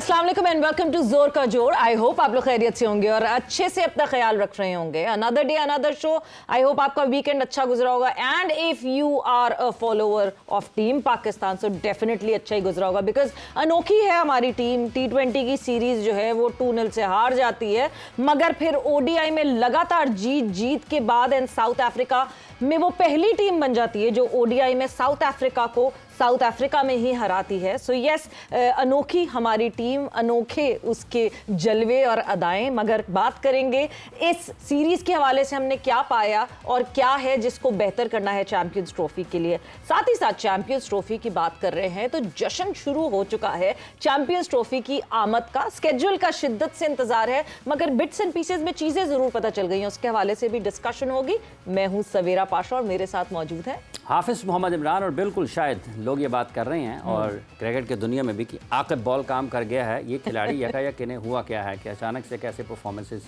अस्सलाम वालेकुम and welcome to जोर का जोर। आई होप आप लोग खैरियत से होंगे और अच्छे से अपना ख्याल रख रहे होंगे। Another day another show. I hope आपका वीकेंड अच्छा गुजरा होगा and if you are a follower of team Pakistan so definitely अच्छा ही गुजरा होगा बिकॉज अनोखी है हमारी टीम। T20 की सीरीज जो है वो 2-0 से हार जाती है मगर फिर ODI में लगातार जीत के बाद एंड साउथ अफ्रीका में वो पहली टीम बन जाती है जो ODI में साउथ अफ्रीका को साउथ अफ्रीका में ही हराती है। सो यस, अनोखी हमारी टीम, अनोखे उसके जलवे और अदाएं। मगर बात करेंगे इस सीरीज के हवाले से हमने क्या पाया और क्या है जिसको बेहतर करना है चैंपियंस ट्रॉफी के लिए। साथ ही साथ चैंपियंस ट्रॉफी की बात कर रहे हैं तो जश्न शुरू हो चुका है चैंपियंस ट्रॉफी की आमद का। स्केड्यूल का शिद्दत से इंतजार है मगर बिट्स एंड पीसेज में चीजें जरूर पता चल गई हैं, उसके हवाले से भी डिस्कशन होगी। मैं हूं सवेरा पाशा और मेरे साथ मौजूद है हाफिज मोहम्मद इमरान। और बिल्कुल शायद लोग ये बात कर रहे हैं और क्रिकेट की दुनिया में भी कि आकिब बॉल काम कर गया है। ये खिलाड़ी यकायक इन्हें हुआ क्या है कि अचानक से कैसे परफॉर्मेंसेस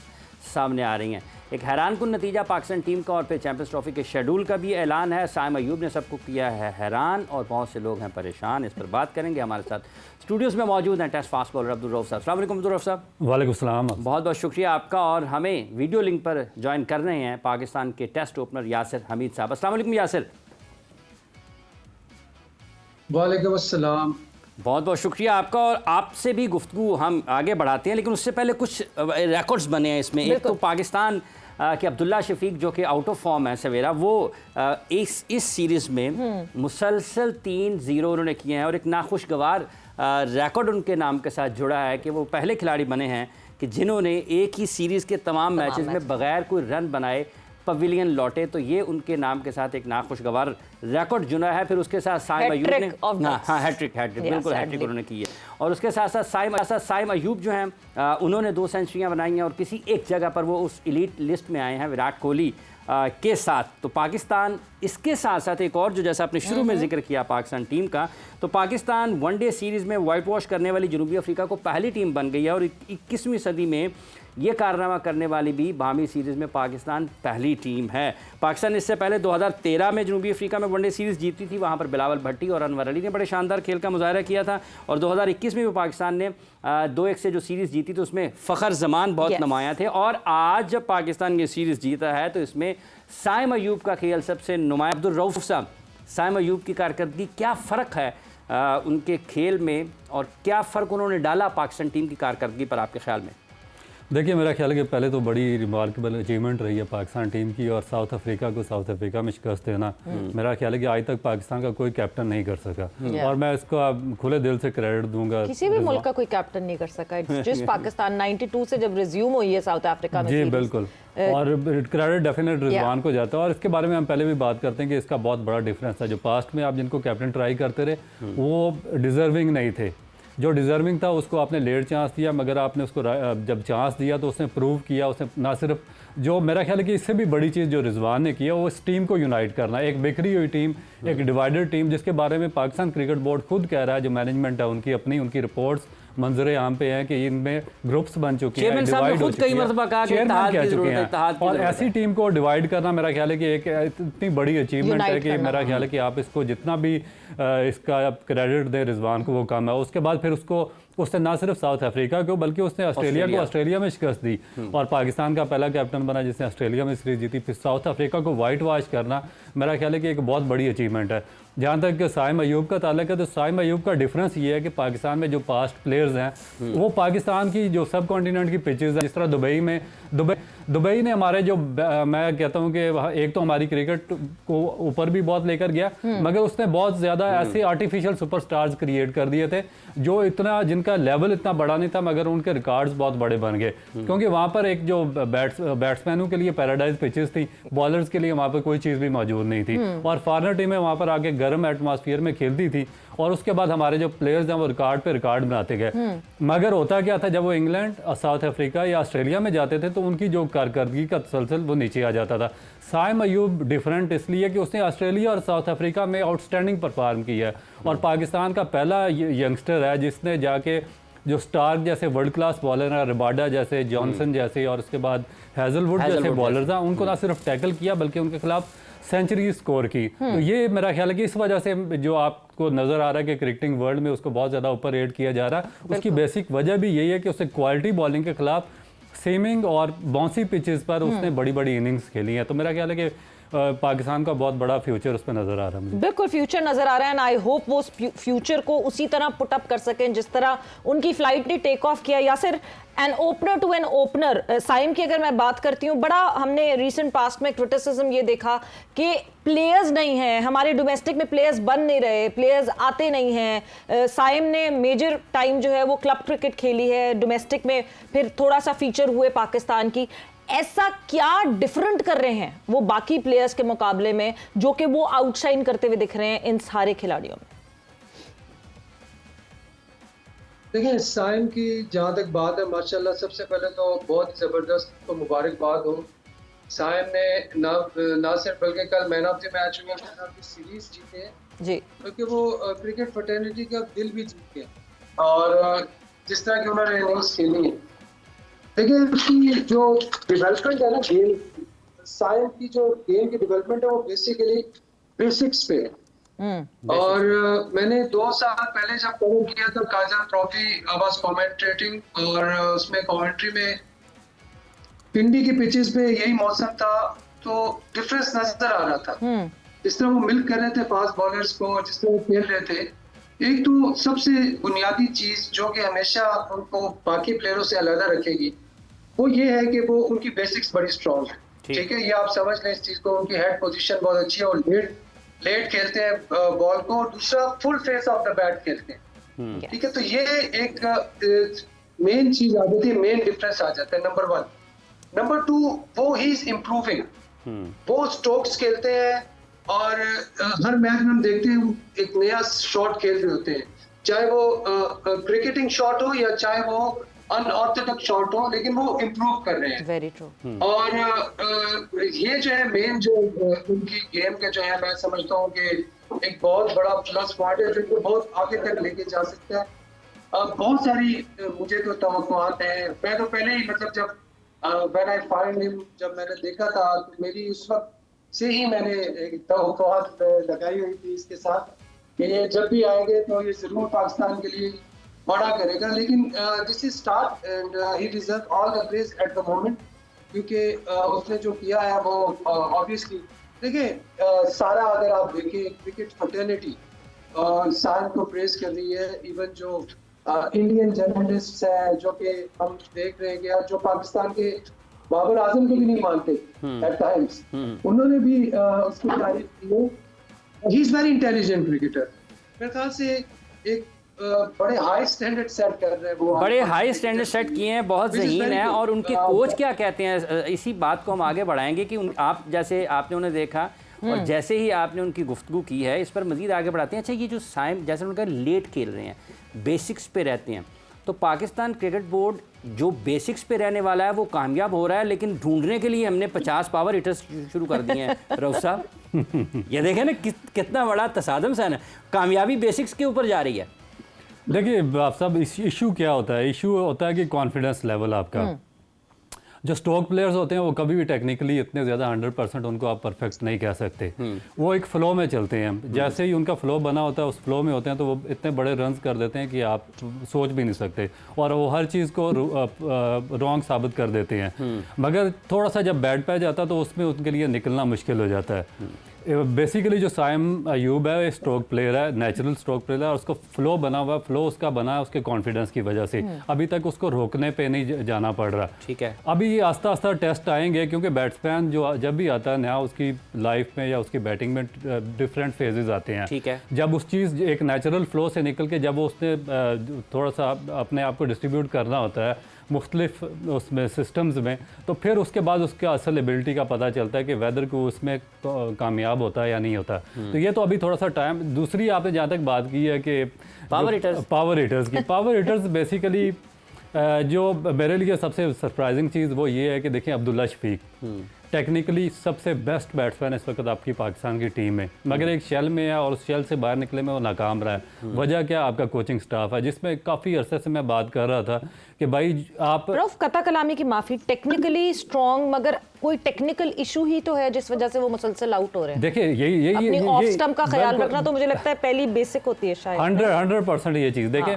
सामने आ रही हैं। एक हैरानकुन नतीजा पाकिस्तान टीम का और फिर चैंपियंस ट्रॉफी के शेड्यूल का भी ऐलान है। साइम अयूब ने सबको किया है हैरान और बहुत से लोग हैं परेशान। इस पर बात करेंगे। हमारे साथ स्टूडियोज़ में मौजूद हैं test fast bowler Abdul Rauf साहब। अस्सलाम वालेकुम अब्दुल रऊफ साहब। वालेकुम सलाम। बहुत बहुत शुक्रिया आपका। और हमें वीडियो लिंक पर ज्वाइन कर रहे हैं पाकिस्तान के टेस्ट ओपनर यासिर हमीद साहब। अस्सलाम वालेकुम यासिर। वालेकुम अस्सलाम। बहुत बहुत शुक्रिया आपका। और आपसे भी गुफ्तगू हम आगे बढ़ाते हैं लेकिन उससे पहले कुछ रिकॉर्ड्स बने हैं इसमें। एक तो पाकिस्तान के अब्दुल्ला शफीक जो कि आउट ऑफ फॉर्म है सवेरा, वो इस सीरीज़ में मुसलसल 3-0 उन्होंने किए हैं और एक नाखुशगवार रिकॉर्ड उनके नाम के साथ जुड़ा है कि वो पहले खिलाड़ी बने हैं कि जिन्होंने एक ही सीरीज़ के तमाम मैचेस में बगैर कोई रन बनाए पवेलियन लौटे। तो ये उनके नाम के साथ एक नाखुशगवार रिकॉर्ड जुड़ा है। फिर उसके साथ साइम अयूब ने हैट्रिक बिल्कुल हैट्रिक उन्होंने की है। और उसके साथ साथ साइम अयूब जो हैं उन्होंने 2 सेंचुरियां बनाई हैं और किसी एक जगह पर वो उस एलीट लिस्ट में आए हैं विराट कोहली के साथ। तो पाकिस्तान इसके साथ साथ एक और जो जैसा आपने शुरू में जिक्र किया पाकिस्तान टीम का, तो पाकिस्तान वनडे सीरीज़ में वाइट वॉश करने वाली जनूबी अफ्रीका को पहली टीम बन गई है और 21वीं सदी में ये कारनामा करने वाली भी बाहमी सीरीज़ में पाकिस्तान पहली टीम है। पाकिस्तान इससे पहले 2013 में जनूबी अफ्रीका में वनडे सीरीज़ जीती थी। वहाँ पर बिलावल भट्टी और अनवर अली ने बड़े शानदार खेल का मुजाहरा किया था। और 2021 में भी पाकिस्तान ने 2-1 से जो सीरीज़ जीती तो उसमें फ़खर जमान बहुत नुमायाँ थे। और आज जब पाकिस्तान ये सीरीज़ जीता है तो इसमें साइम अयूब का खेल सबसे नुमाया। अब्दुल रऊफ साहब, साइम अयूब की कारकर्दगी, क्या फ़र्क है उनके खेल में और क्या फ़र्क उन्होंने डाला पाकिस्तान टीम की कारकर्दगी पर आपके ख्याल में? देखिए, मेरा ख्याल है कि पहले तो बड़ी रिमार्केबल अचीवमेंट रही है पाकिस्तान टीम की और साउथ अफ्रीका को साउथ अफ्रीका में शिकस्त देना मेरा ख्याल है कि आज तक पाकिस्तान का कोई कैप्टन नहीं कर सका। और मैं इसको खुले दिल से क्रेडिट दूंगा। किसी भी मुल्क का कोई कैप्टन नहीं कर सका। जिस पाकिस्तान 92 से जब रिज्यूम हुई है साउथ अफ्रीका में। जी बिल्कुल। और क्रेडिट डेफिनेट रिजवान को जाता है। और इसके बारे में हम पहले भी बात करते हैं कि इसका बहुत बड़ा डिफरेंस है। जो पास्ट में आप जिनको कैप्टन ट्राई करते रहे वो डिजर्विंग नहीं थे। जो डिज़र्विंग था उसको आपने लेट चांस दिया मगर आपने उसको जब चांस दिया तो उसने प्रूव किया। उसने ना सिर्फ जो मेरा ख्याल है कि इससे भी बड़ी चीज़ जो रिजवान ने किया वो इस टीम को यूनाइट करना। एक बिखरी हुई टीम, एक डिवाइडेड टीम जिसके बारे में पाकिस्तान क्रिकेट बोर्ड खुद कह रहा है, जो मैनेजमेंट है उनकी अपनी उनकी रिपोर्ट्स मंजरे आम पे हैं कि इनमें ग्रुप्स बन चुके हैं, डिवाइड हो चुके हैं, चेयरमैन कह चुके हैं। और ऐसी टीम को डिवाइड करना मेरा ख्याल है कि एक इतनी बड़ी अचीवमेंट है कि मेरा ख्याल है कि आप इसको जितना भी इसका क्रेडिट दें रिजवान को वो कम है। उसके बाद फिर उसने ना सिर्फ साउथ अफ्रीका को बल्कि उसने ऑस्ट्रेलिया में शिकस्त दी और पाकिस्तान का पहला कैप्टन बना जिसने ऑस्ट्रेलिया में सीरीज जीती। फिर साउथ अफ्रीका को वाइट वॉश करना मेरा ख्याल है कि एक बहुत बड़ी अचीवमेंट है। जहाँ तक साइम अयूब का ताल्लुक है तो साइम अयूब का डिफरेंस ये है कि पाकिस्तान में जो पास्ट प्लेयर्स हैं वो पाकिस्तान की जो सब कॉन्टिनेंट की पिचेस हैं, जिस तरह दुबई ने हमारे जो मैं कहता हूँ कि एक तो हमारी क्रिकेट को ऊपर भी बहुत लेकर गया मगर उसने बहुत ज़्यादा ऐसे आर्टिफिशियल सुपरस्टार्स क्रिएट कर दिए थे जो जिनका लेवल इतना बड़ा नहीं था मगर उनके रिकॉर्ड्स बहुत बड़े बन गए। क्योंकि वहाँ पर एक जो बैट्समैनों के लिए पैराडाइज पिचेस थी, बॉलर्स के लिए वहाँ पर कोई चीज़ भी मौजूद नहीं थी और फॉरेनर टीमें वहाँ पर आके गर्म एटमॉस्फेयर में खेलती थी और उसके बाद हमारे जो प्लेयर्स हैं वो रिकॉर्ड पे रिकॉर्ड बनाते गए। मगर होता क्या था, जब वो इंग्लैंड, साउथ अफ्रीका या ऑस्ट्रेलिया में जाते थे तो उनकी जो कारकर्दगी का तसलसल वो नीचे आ जाता था। साइम अयूब डिफरेंट इसलिए कि उसने ऑस्ट्रेलिया और साउथ अफ्रीका में आउटस्टैंडिंग परफॉर्म किया है और पाकिस्तान का पहला यंगस्टर है जिसने जाके जो स्टार्क जैसे वर्ल्ड क्लास बॉलर हैं, रबाडा जैसे, जॉनसन जैसे और उसके बाद हैजलवुड जैसे बॉलर्स हैं, उनको ना सिर्फ टैकल किया बल्कि उनके खिलाफ सेंचुरी स्कोर की। तो ये मेरा ख्याल है कि इस वजह से जो आपको नज़र आ रहा है कि क्रिकेटिंग वर्ल्ड में उसको बहुत ज़्यादा ऊपर रेट किया जा रहा है, उसकी बेसिक वजह भी यही है कि उसने क्वालिटी बॉलिंग के खिलाफ सीमिंग और बाउंसी पिचेस पर उसने बड़ी बड़ी इनिंग्स खेली हैं। तो मेरा ख्याल है कि पाकिस्तान का बहुत बड़ा फ्यूचर उसमें नज़र आ रहा है मुझे। बिल्कुल फ्यूचर नजर आ रहा है, एंड आई होप वो उस फ्यूचर को उसी तरह पुट अप कर सकें जिस तरह उनकी फ्लाइट ने टेक ऑफ किया। Yasir, an opener to an opener, Saim की अगर मैं बात करती हूँ, बड़ा हमने रीसेंट पास्ट में क्रिटिसिज्म ये देखा कि प्लेयर्स नहीं हैं, हमारे डोमेस्टिक में प्लेयर्स बन नहीं रहे, प्लेयर्स आते नहीं हैं। साइम ने मेजर टाइम जो है वो क्लब क्रिकेट खेली है, डोमेस्टिक में फिर थोड़ा सा फीचर हुए पाकिस्तान की। ऐसा क्या डिफरेंट कर रहे हैं वो बाकी प्लेयर्स के मुकाबले में जो कि वो आउटशाइन करते हुए दिख रहे हैं इन सारे खिलाड़ियों में? देखिए, साइम की जहाँ तक बात है, माशाल्लाह सबसे पहले तो बहुत ही ज़बरदस्त तो मुबारकबाद हो। साइम ने ना सिर्फ बल्कि कल मैन ऑफ द मैच हुआ, सीरीज जीते हैं जी, क्योंकि वो क्रिकेट फ्रेटर्निटी का दिल भी जीत गए और जिस तरह की उन्होंने इनिंग्स खेली है। देखिए, उसकी जो डेवलपमेंट है ना गेम, साइम की जो गेम की डेवलपमेंट है वो बेसिकली बेसिक्स पे है। और मैंने 2 साल पहले जब कवर किया था काजल ट्रॉफी, आई वाज कमेंटेटिंग और उसमें कमेंट्री में पिंडी की पिचेस पे यही मौसम था, तो डिफरेंस नजर आ रहा था। जिस तरह वो मिल्क कर रहे थे फास्ट बॉलर्स को, जिस तरह वो खेल रहे थे। एक तो सबसे बुनियादी चीज जो कि हमेशा उनको बाकी प्लेयरों से अलग रखेगी वो ये है कि वो उनकी बेसिक्स बड़ी स्ट्रॉन्ग है। ठीक है, ये आप समझ लें इस चीज को। उनकी हेड पोजीशन बहुत अच्छी है और लेट खेलते हैं बॉल को, और दूसरा full face of the bat खेलते हैं। ठीक है, तो ये एक मेन चीज आ जाती है, मेन डिफरेंस आ जाता है। नंबर 1। नंबर 2, वो ही इज इम्प्रूविंग। वो स्ट्रोक्स खेलते हैं और हर मैच में हम देखते हैं एक नया शॉट खेल रहे होते हैं, चाहे वो क्रिकेटिंग शॉट हो या चाहे वो अनऑर्थोडॉक्स शॉट हो, लेकिन वो इम्प्रूव कर रहे हैं। Very true. और ये जो है मेन जो उनकी गेम के जो है, मैं समझता हूँ कि एक बहुत बड़ा प्लस पॉइंट है जिनको बहुत आगे तक लेके जा सकता है। बहुत सारी मुझे तो तवक्कुआत है। मैं तो पहले ही मतलब जब व्हेन आई फाइंड हिम, जब मैंने देखा था तो मेरी उस वक्त से ही मैंने एक तवक्कुआत लगाई हुई थी इसके साथ कि ये जब भी आएंगे तो ये जरूर पाकिस्तान के लिए बड़ा करेगा। लेकिन this is start and he deserve all the praise at the moment, क्योंकि उसने जो किया है वो ऑब्वियसली देखिए सारा अगर आप देखें क्रिकेट फ्रेटर्निटी साइम को प्रेज कर रही है। इवन जो इंडियन जर्नलिस्ट है जो कि हम देख रहे हैं कि जो पाकिस्तान के बाबर आजम को भी नहीं मानते एट टाइम्स, उन्होंने भी उसकी तारीफ की है। ही इज वेरी इंटेलिजेंट क्रिकेटर। मेरे ख्याल से एक बड़े हाई स्टैंडर्ड सेट कर रहे हैं वो, बड़े हाई स्टैंडर्ड सेट किए हैं, बहुत ज़हीन है। और उनके कोच क्या कहते हैं, इसी बात को हम आगे बढ़ाएंगे कि आप जैसे आपने उन्हें देखा और जैसे ही आपने उनकी गुफ्तगू की है, इस पर मज़ीद आगे बढ़ाते हैं। अच्छा, ये जो साइम जैसे उनका लेट खेल रहे हैं, बेसिक्स पे रहते हैं, तो पाकिस्तान क्रिकेट बोर्ड जो बेसिक्स पे रहने वाला है वो कामयाब हो रहा है, लेकिन ढूंढने के लिए हमने 50 पावर हिटर्स शुरू कर दिए हैं। रऊफ साहब, ये देखें ना कितना बड़ा तसादम सा है, कामयाबी बेसिक्स के ऊपर जा रही है। देखिए आप सब, इशू क्या होता है? इशू होता है कि कॉन्फिडेंस लेवल आपका। जो स्ट्रोक प्लेयर्स होते हैं वो कभी भी टेक्निकली इतने ज़्यादा 100% उनको आप परफेक्ट नहीं कह सकते। वो एक फ़्लो में चलते हैं, जैसे ही उनका फ़्लो बना होता है उस फ्लो में होते हैं तो वो इतने बड़े रन्स कर देते हैं कि आप सोच भी नहीं सकते, और वो हर चीज़ को रॉन्ग साबित कर देते हैं। मगर थोड़ा सा जब बैट पे जाता है तो उसमें उनके लिए निकलना मुश्किल हो जाता है। बेसिकली जो साइम अयूब है स्ट्रोक प्लेयर है, नेचुरल स्ट्रोक प्लेयर है, और उसको फ्लो बना हुआ, फ्लो उसका बना है उसके कॉन्फिडेंस की वजह से। अभी तक उसको रोकने पे नहीं जाना पड़ रहा। ठीक है, अभी ये आस्ता आस्ता टेस्ट आएंगे, क्योंकि बैट्समैन जो जब भी आता है नया, उसकी लाइफ में या उसकी बैटिंग में डिफरेंट फेजेस आते हैं। ठीक है, जब उस चीज़ एक नेचुरल फ्लो से निकल के जब उसने थोड़ा सा अपने आप को डिस्ट्रीब्यूट करना होता है मुख्तलिफ उसमें सिस्टम्स में, तो फिर उसके बाद उसके असल एबिलिटी का पता चलता है कि वेदर को उसमें कामयाब होता है या नहीं होता। तो ये तो अभी थोड़ा सा टाइम। दूसरी आपने जहाँ तक बात की है कि पावर हिटर्स बेसिकली जो मेरे लिए सबसे सरप्राइजिंग चीज़ वो ये है कि देखिए अब्दुल्ला शफीक टेक्निकली सबसे बेस्ट बैट्समैन इस वक्त आपकी पाकिस्तान की टीम में, मगर एक शेल में है और उस शेल से बाहर निकले में वो नाकाम रहा है। वजह क्या? आपका कोचिंग स्टाफ है, जिसमें काफ़ी अरसे से मैं बात कर रहा था कि भाई आप रऊफ, कता कलामी की माफ़ी, टेक्निकली स्ट्रॉन्ग मगर कोई टेक्निकल इशू ही तो है जिस वजह से वो मुसलसल आउट हो रहे हैं। देखिए यही अपनी ऑफ स्टंप का ख्याल रखना तो मुझे लगता है पहली बेसिक होती है शायद। 100% ये चीज़ देखें।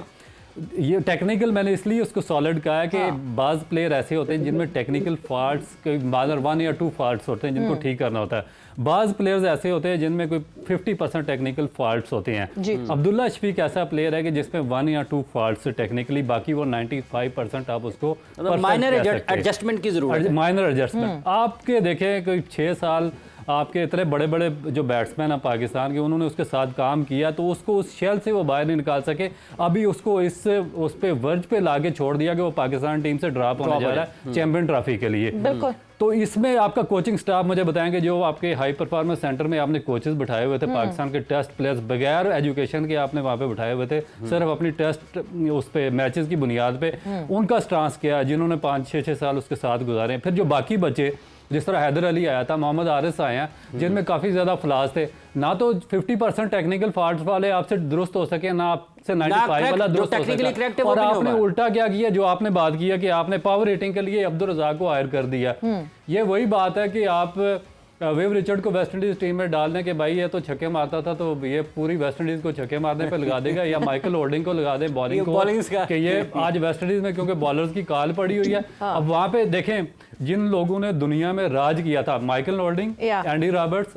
ये टेक्निकल मैंने इसलिए उसको सॉलिड कहा है कि बाज़ प्लेयर ऐसे होते हैं जिनमें टेक्निकल फॉल्ट्स मादर 1 या 2 फॉल्ट्स होते हैं जिनको ठीक करना होता है। बाज़ प्लेयर्स ऐसे होते हैं जिनमें कोई 50% टेक्निकल फॉल्ट्स होते हैं। अब्दुल्ला शफीक ऐसा प्लेयर है कि जिसमें 1 या 2 फॉल्ट्स टेक्निकली, बाकी वो 95% आप उसको माइनर एडजस्टमेंट की जरूरत है। माइनर एडजस्टमेंट आपके देखें कोई 6 साल आपके इतने बड़े बड़े जो बैट्समैन हैं पाकिस्तान के, उन्होंने उसके साथ काम किया तो उसको उस शेल से वो बाहर नहीं निकाल सके। अभी उसको उस पे वर्ज पे लाके छोड़ दिया कि वो पाकिस्तान टीम से ड्रॉप होने जा रहा है चैंपियन ट्रॉफी के लिए। बिल्कुल। तो इसमें आपका कोचिंग स्टाफ मुझे बताएंगे, जो आपके हाई परफॉर्मेंस सेंटर में आपने कोचेस बिठाए हुए थे पाकिस्तान के टेस्ट प्लेयर्स, बगैर एजुकेशन के आपने वहाँ पे बिठाए हुए थे, सिर्फ अपनी टेस्ट उस पे मैचेस की बुनियाद पे उनका स्टांस किया, जिन्होंने 5-6 साल उसके साथ गुजारे। फिर जो बाकी बचे, जिस तरह हैदर अली आया था, मोहम्मद आरिस आए हैं जिनमें काफ़ी ज़्यादा फ्लास थे, ना तो 50% टेक्निकल फॉल्ट्स वाले आपसे दुरुस्त हो सके, ना आपसे 95 वाला दुरुस्त हो सके। और आपने उल्टा क्या किया, जो आपने बात किया कि आपने पावर रेटिंग के लिए अब्दुल रज़ाक को हायर कर दिया। ये वही बात है कि आप वेव रिचर्ड को वेस्ट इंडीज टीम में डाल दें कि भाई ये तो छक्के मारता था तो ये पूरी वेस्ट इंडीज को छक्के मारने पे लगा देगा, या माइकल होल्डिंग को लगा दें बॉलिंग को कि ये आज वेस्ट इंडीज में क्योंकि बॉलर्स की काल पड़ी हुई है। अब वहाँ पे देखें जिन लोगों ने दुनिया में राज किया था, Michael Holding, Andy Roberts,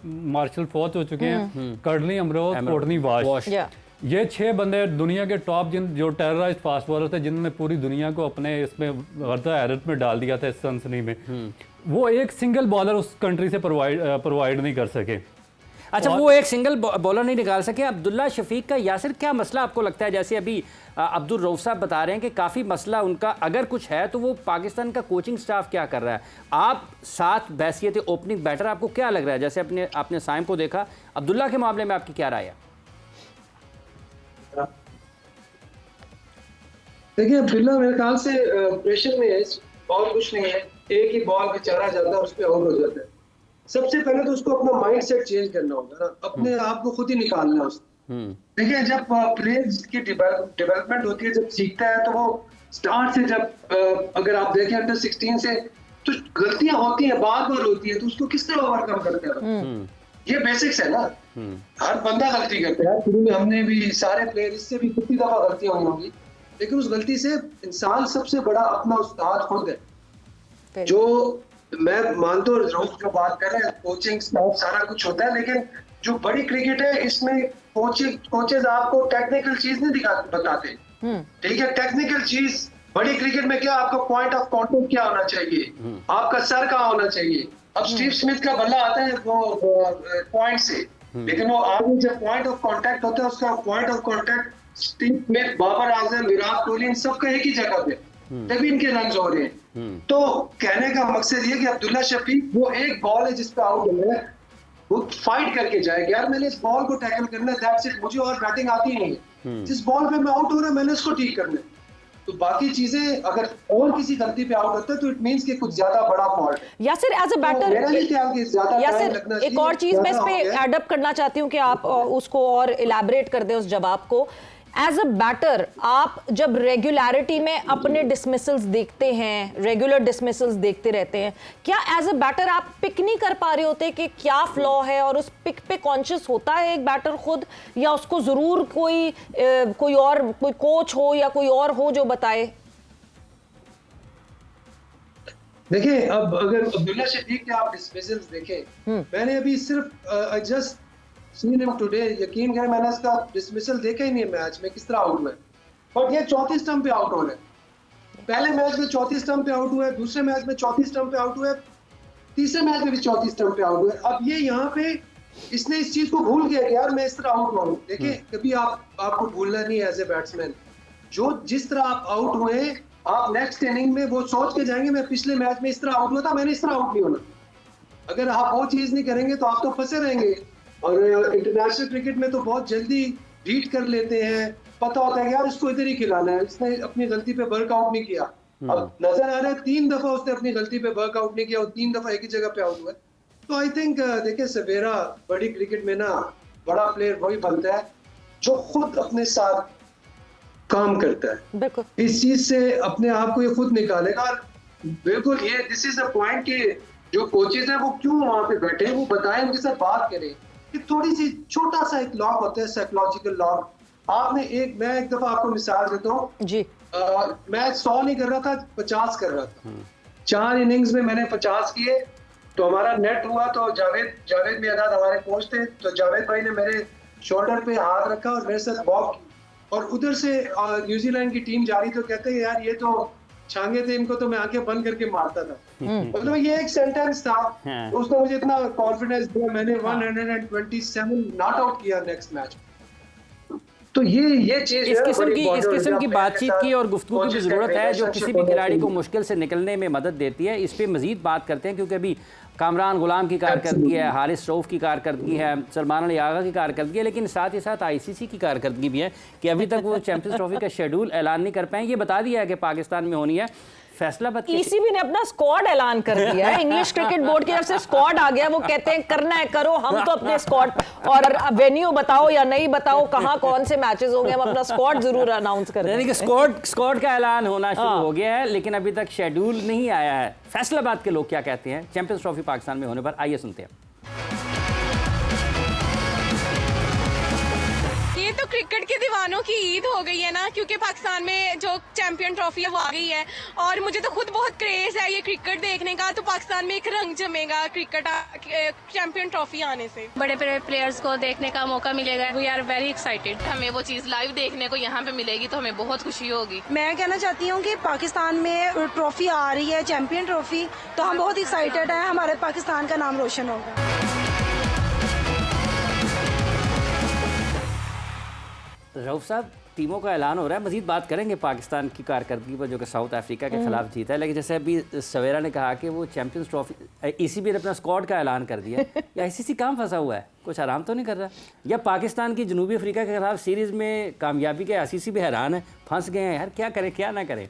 Marshall fourth हो चुके हैं, कर्टनी अमरोज, कोर्टनी वाश, ये 6 बंदे दुनिया के टॉप जो टेरराइज फास्ट बॉलर थे, जिन्होंने पूरी दुनिया को अपने इसमें गर्दा हैरत में डाल दिया था इस सनसनी में। वो एक सिंगल बॉलर उस कंट्री से प्रोवाइड नहीं कर सके। अच्छा, वो एक सिंगल बॉलर नहीं निकाल सके। अब्दुल्ला शफीक का यासिर क्या मसला आपको लगता है? जैसे अभी अब्दुल रऊफ साहब बता रहे हैं कि काफ़ी मसला उनका अगर कुछ है तो वो पाकिस्तान का कोचिंग स्टाफ क्या कर रहा है। आप 7 बैसियत ओपनिंग बैटर, आपको क्या लग रहा है? जैसे आपने साइम को देखा, अब्दुल्ला के मामले में आपकी क्या राय है? देखिए, अब्दुल्ला मेरे ख्याल से प्रेशर में है और कुछ नहीं है। एक ही बॉल बेचारा जाता है, उस पर आउट हो जाता है। सबसे पहले तो उसको अपना माइंड सेट चेंज करना होगा ना, अपने आप को खुद ही निकालना है उसको। देखिए, जब प्लेयर की डेवलपमेंट होती है, जब सीखता है तो वो स्टार्ट से, जब अगर आप देखें अंडर 16 से, तो गलतियां होती हैं, बार बार होती है, तो उसको किस तरह ओवरकम करते हैं, ये बेसिक्स है ना। हर बंदा गलती करता है, शुरू में हमने भी, सारे प्लेयर इससे भी कितनी दफा गलतियां हुई होंगी, लेकिन उस गलती से इंसान सबसे बड़ा अपना उस्ताद खुद है। जो मैं मानता हूँ रोज जो बात कर रहे हैं, कोचिंग स्टाफ सारा कुछ होता है, लेकिन जो बड़ी क्रिकेट है इसमें कोचेज आपको टेक्निकल चीज नहीं बताते। ठीक है, टेक्निकल चीज बड़ी क्रिकेट में क्या, आपका पॉइंट ऑफ कॉन्टेक्ट क्या होना चाहिए, आपका सर कहाँ होना चाहिए। अब स्टीव स्मिथ का बल्ला आता है वो पॉइंट से, लेकिन वो आगे जब पॉइंट ऑफ कॉन्टेक्ट होता है, उसका point of contact Steve Smith, Babar Azam, Virat Kohli, इन सबका एक ही जगह पे, तभी इनके रन्स हो रहे हैं। तो कहने का मकसद ये कि अब्दुल्ला शफीक वो एक बॉल है जिस पे आउट हो है, वो फाइट करके जाएगा, यार मैंने इस बॉल को टैकल करना है, दैट्स इट, मुझे और बैटिंग आती ही नहीं है, जिस बॉल पे मैं आउट हो रहा है मैंने उसको ठीक करना है। तो बाकी चीजें अगर और किसी गलती पे आउट होता है तो इट मींस कि कुछ ज्यादा बड़ा फॉल्ट है। Yasir as a batter, Yasir एक और चीज मैं इस पे एडअप करना चाहती हूँ कि आप उसको और इलैबोरेट कर दें उस जवाब को। एज अ बैटर आप जब रेगुलरिटी में अपने डिसमिसल्स देखते हैं, रेगुलर डिसमिसल्स देखते रहते हैं, क्या एज अ बैटर आप पिक नहीं कर पा रहे होते कि क्या फ्लॉ है, और उस पिक पे कॉन्शियस होता है एक बैटर खुद, या उसको जरूर कोई कोच हो या कोई और हो जो बताए? देखिए, अब अगर अब्दुल्ला शफीक के आप डिसमिसल्स देखें, मैंने अभी सिर्फ जस्ट सीन हिम टुडे, यकीन करें मैंने इसका डिसमिसल देखा ही नहीं है मैच में किस तरह आउट हुआ है, बट ये 34 स्टंप पे आउट हो रहे हैं। पहले मैच में 34 स्टंप पे आउट हुआ है, दूसरे मैच में 34 स्टंप पे आउट हुआ है, तीसरे मैच में भी 34 स्टंप पे आउट हुआ है। अब ये यहाँ पे इसने इस चीज को भूल गया कि यार मैं इस तरह आउट हुआ हूँ। देखिए, कभी आपको भूलना नहीं है एज ए बैट्समैन, जो जिस तरह आप आउट हुए, आप नेक्स्ट इनिंग में वो सोच के जाएंगे मैं पिछले मैच में इस तरह आउट हुआ था, मैंने इस तरह आउट नहीं होना। अगर आप वो चीज नहीं करेंगे तो आप तो फंसे रहेंगे। और इंटरनेशनल क्रिकेट में तो बहुत जल्दी रीड कर लेते हैं, पता होता है कि यार इसको इधर ही खिलाना है, इसने अपनी गलती पे वर्कआउट नहीं किया, अब नजर आ रहा है 3 दफा उसने अपनी गलती पे वर्कआउट नहीं किया और 3 दफा एक ही जगह पे आउट हुआ है। तो आई थिंक देखिए सवेरा बड़ी क्रिकेट में ना बड़ा प्लेयर वही बनता है जो खुद अपने साथ काम करता है, बिल्कुल इस चीज से अपने आप को ये खुद निकालेगा। और बिल्कुल ये दिस इज द पॉइंट कि जो कोचेज हैं वो क्यों वहां पे बैठे हैं, वो बताएं, उनके साथ बात करें। कि थोड़ी सी छोटा सा एक लॉक होता है, साइकोलॉजिकल लॉक। मैं एक दफा आपको मिसाल देता हूँ जी। मैं 100 नहीं कर रहा था, 50 कर रहा था। 4 इनिंग्स में मैंने 50 किए, तो हमारा नेट हुआ। तो जावेद मियादाद हमारे कोच थे, तो जावेद भाई ने मेरे शोल्डर पे हाथ रखा और मेरे साथ वॉक की। और उधर से न्यूजीलैंड की टीम जा रही, तो कहते हैं यार ये तो छांगे थे, इनको तो मैं आंखें बंद करके मारता था। मतलब ये एक सेंटेंस था, उसने मुझे इतना कॉन्फिडेंस दिया, मैंने 127 नॉट आउट किया नेक्स्ट मैच। तो ये चीज इस किस्म की बातचीत की और गुफ्तगू की भी ज़रूरत है जो किसी भी खिलाड़ी को मुश्किल से निकलने में मदद देती है। इस पे मज़ीद बात करते हैं क्योंकि अभी कामरान गुलाम की कारकर्दगी है, हारिस रऊफ की कारकर्दगी है, सलमान अली आगा की कारकर्दगी है, लेकिन साथ ही साथ आईसीसी की कारकर्दगी भी है कि अभी तक वो चैंपियंस ट्रॉफी का शेड्यूल ऐलान नहीं कर पाए। ये बता दिया है कि पाकिस्तान में होनी है। फैसलाबाद ईसीबी ने अपना स्क्वाड ऐलान कर दिया है। इंग्लिश क्रिकेट बोर्ड की तरफ से स्क्वाड आ गया, वो कहते हैं करना है करो, हम तो अपने स्क्वाड और वेन्यू बताओ या नहीं बताओ, कहां कौन से मैचेस होंगे, हम अपना स्क्वाड जरूर अनाउंस कर देंगे। स्क्वाड का ऐलान होना शुरू हो गया है, लेकिन अभी तक शेड्यूल नहीं आया है। फैसलाबाद के लोग क्या कहते हैं चैंपियंस ट्रॉफी पाकिस्तान में होने पर, आइए सुनते हैं। ये तो क्रिकेट के दीवानों की ईद हो गई है ना, क्योंकि पाकिस्तान में जो चैंपियन ट्रॉफी है वो आ गई है और मुझे तो खुद बहुत क्रेज है ये क्रिकेट देखने का। तो पाकिस्तान में एक रंग जमेगा क्रिकेट चैंपियन ट्रॉफी आने से, बड़े बड़े प्लेयर्स को देखने का मौका मिलेगा। We are very excited. हमें वो चीज़ लाइव देखने को यहाँ पे मिलेगी तो हमें बहुत खुशी होगी। मैं कहना चाहती हूँ कि पाकिस्तान में ट्रॉफी आ रही है, चैंपियन ट्रॉफी, तो हम बहुत एक्साइटेड हैं, हमारे पाकिस्तान का नाम रोशन होगा। रऊफ साहब, टीमों का ऐलान हो रहा है, मजीद बात करेंगे पाकिस्तान की कारकर्दगी पर जो कि साउथ अफ्रीका के खिलाफ जीता है, लेकिन जैसे अभी सवेरा ने कहा कि वो चैंपियंस ट्रॉफी ईसीबी ने अपना स्क्वाड का ऐलान कर दिया, या आईसीसी काम फंसा हुआ है, कुछ आराम तो नहीं कर रहा, या पाकिस्तान की जनूबी अफ्रीका के खिलाफ सीरीज़ में कामयाबी के आईसीसी भी हैरान है, फंस गए हैं यार, क्या करें क्या ना करें।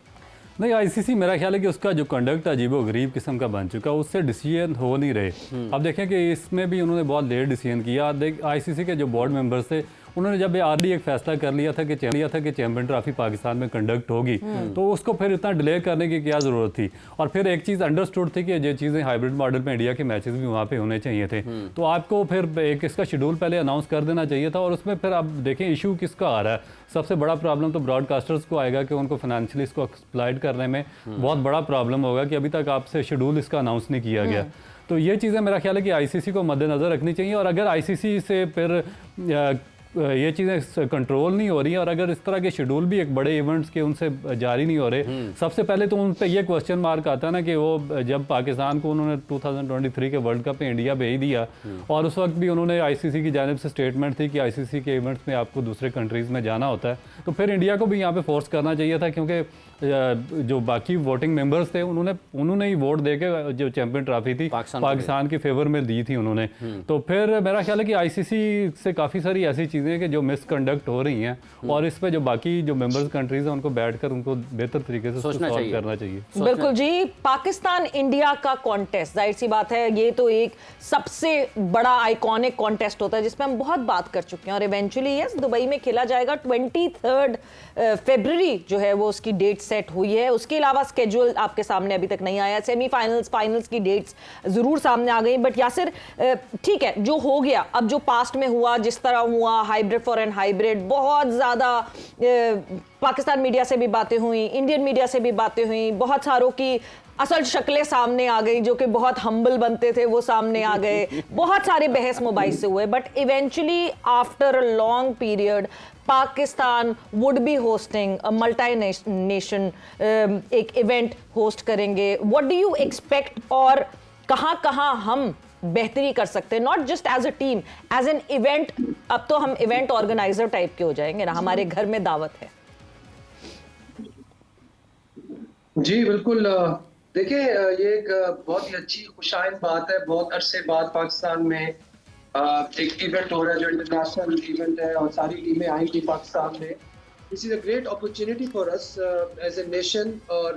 नहीं, आईसीसी मेरा ख्याल है कि उसका जो कंडक्ट अजीबो-गरीब किस्म का बन चुका है, उससे डिसीजन हो नहीं रहे। अब देखें कि इसमें भी उन्होंने बहुत लेट डिसीजन किया। आईसीसी के जो बोर्ड मेंबर्स थे उन्होंने जब ऑलरेडी एक फैसला कर लिया था कि चैंपियन ट्रॉफी पाकिस्तान में कंडक्ट होगी, तो उसको फिर इतना डिले करने की क्या ज़रूरत थी। और फिर एक चीज़ अंडरस्टूड थी कि ये चीज़ें हाइब्रिड मॉडल में इंडिया के मैचेस भी वहाँ पे होने चाहिए थे, तो आपको फिर एक इसका शेड्यूल पहले अनाउंस कर देना चाहिए था। और उसमें फिर आप देखें इशू किसका आ रहा है, सबसे बड़ा प्रॉब्लम तो ब्रॉडकास्टर्स को आएगा कि उनको फाइनेंशियली इसको एक्सप्लॉइट करने में बहुत बड़ा प्रॉब्लम होगा कि अभी तक आपसे शेड्यूल इसका अनाउंस नहीं किया गया। तो ये चीज़ें मेरा ख्याल है कि आईसीसी को मद्देनज़र रखनी चाहिए। और अगर आईसीसी से फिर ये चीज़ें कंट्रोल नहीं हो रही हैं और अगर इस तरह के शेड्यूल भी एक बड़े इवेंट्स के उनसे जारी नहीं हो रहे, सबसे पहले तो उन पे ये क्वेश्चन मार्क आता है ना कि वो जब पाकिस्तान को उन्होंने 2023 के वर्ल्ड कप में इंडिया भेज दिया और उस वक्त भी उन्होंने आईसीसी की जानिब से स्टेटमेंट थी कि आईसीसी के इवेंट्स में आपको दूसरे कंट्रीज़ में जाना होता है, तो फिर इंडिया को भी यहाँ पे फोर्स करना चाहिए था, क्योंकि जो बाकी वोटिंग मेंबर्स थे उन्होंने ही वोट देके जो चैंपियन ट्रॉफी थी पाकिस्तान के फेवर में दी थी उन्होंने। तो फिर मेरा ख्याल है कि आईसीसी से काफ़ी सारी ऐसी चीज़ें कि जो मिसकंडक्ट हो रही हैं और इस पे जो बाकी जो मेंबर्स कंट्रीज हैं उनको बैठकर उनको बेहतर तरीके से सोचना करना चाहिए। बिल्कुल जी, पाकिस्तान इंडिया का कॉन्टेस्ट, जाहिर सी बात है ये तो एक सबसे बड़ा आइकॉनिक कॉन्टेस्ट होता है जिसमें हम बहुत बात कर चुके हैं और इवेंचुअली यस दुबई में खेला जाएगा। 23 फरवरी जो है वो उसकी डेट सेट हुई है। उसके अलावा स्केड्यूल आपके सामने अभी तक नहीं आया, सेमीफाइनल्स फाइनल्स की डेट्स जरूर सामने आ गई, बट यासिर ठीक है जो हो गया, अब जो पास्ट में हुआ जिस तरह हुआ, हाइब्रिड फॉर एन हाइब्रिड, बहुत ज़्यादा पाकिस्तान मीडिया से भी बातें हुई, इंडियन मीडिया से भी बातें हुई, बहुत सारों की असल शक्लें सामने आ गई जो कि बहुत हम्बल बनते थे वो सामने आ गए, बहुत सारे बहस मुबाहिसे हुए, but eventually after a long period Pakistan would be hosting a multi nation एक इवेंट होस्ट करेंगे। व्हाट डू यू एक्सपेक्ट और कहाँ हम बेहतरी कर सकते हैं, not just as a team, as an event. अब तो हम इवेंट ऑर्गेनाइजर टाइप के हो जाएंगे ना, हमारे घर में दावत है। जी बिल्कुल, देखिए ये एक बहुत ही अच्छी खुशाइन बात है। बहुत अरसे बाद पाकिस्तान में एक इवेंट हो रहा है जो इंटरनेशनल इवेंट है और सारी टीमें आई थी पाकिस्तान में। this is a great opportunity for us as a nation or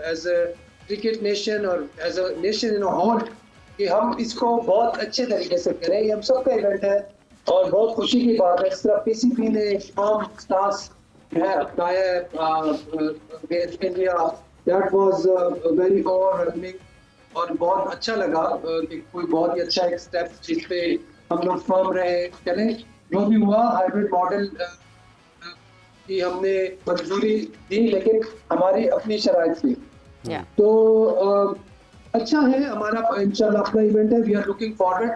as a cricket nation or as a nation in a whole कि हम इसको बहुत अच्छे तरीके से करें। ये हम सबका इवेंट है और बहुत खुशी की बात है। इस तरह पीसीबी ने तमाम स्टार्स है अपनाया India, that was very overwhelming और बहुत अच्छा लगा कि कोई बहुत ही अच्छा एक स्टेप जिस पे हम लोग फर्म रहे चले। जो भी हुआ हाइब्रिड मॉडल की हमने मंजूरी दी, लेकिन हमारी अपनी शराइत थी। तो अच्छा है, हमारा इंशाल्लाह अपना इवेंट है। We are looking forward.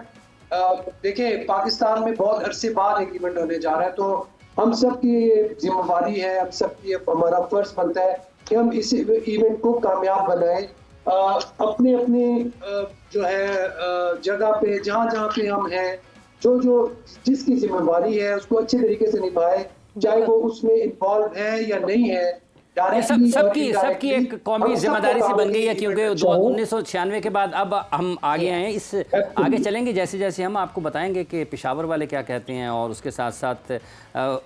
देखें, पाकिस्तान में बहुत अरसे बाद एक इवेंट होने जा रहा है, तो हम सब की जिम्मेवारी है, हम सब की हमारा फर्ज बनता है कि हम इस इवेंट को कामयाब बनाएं। अपने अपने जो है जगह पे जहाँ पे हम हैं, जो जिसकी जिम्मेवारी है उसको अच्छे तरीके से निभाए, चाहे वो उसमें इन्वॉल्व है या नहीं है। सबकी एक कौमी जिम्मेदारी सी बन गई है, क्योंकि 1996 के बाद अब हम आगे आए हैं। इस आगे चलेंगे जैसे जैसे हम आपको बताएंगे कि पेशावर वाले क्या कहते हैं और उसके साथ साथ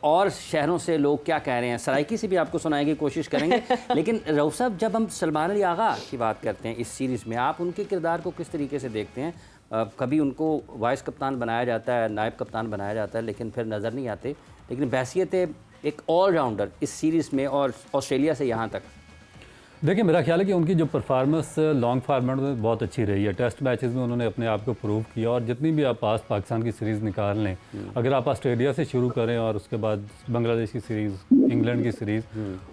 और शहरों से लोग क्या कह रहे हैं। सराइकी से भी आपको सुनाने की कोशिश करेंगे। लेकिन रऊफ साहब, जब हम सलमान अली आगा की बात करते हैं इस सीरीज़ में, आप उनके किरदार को किस तरीके से देखते हैं? कभी उनको वाइस कप्तान बनाया जाता है, नायब कप्तान बनाया जाता है, लेकिन फिर नज़र नहीं आते। लेकिन बहसियत एक ऑलराउंडर इस सीरीज़ में और ऑस्ट्रेलिया से यहाँ तक, देखिए मेरा ख्याल है कि उनकी जो परफॉर्मेंस लॉन्ग फॉर्मेट में बहुत अच्छी रही है। टेस्ट मैचेस में उन्होंने अपने आप को प्रूव किया और जितनी भी आप पाकिस्तान की सीरीज़ निकाल लें, अगर आप ऑस्ट्रेलिया से शुरू करें और उसके बाद बांग्लादेश की सीरीज़, इंग्लैंड की सीरीज़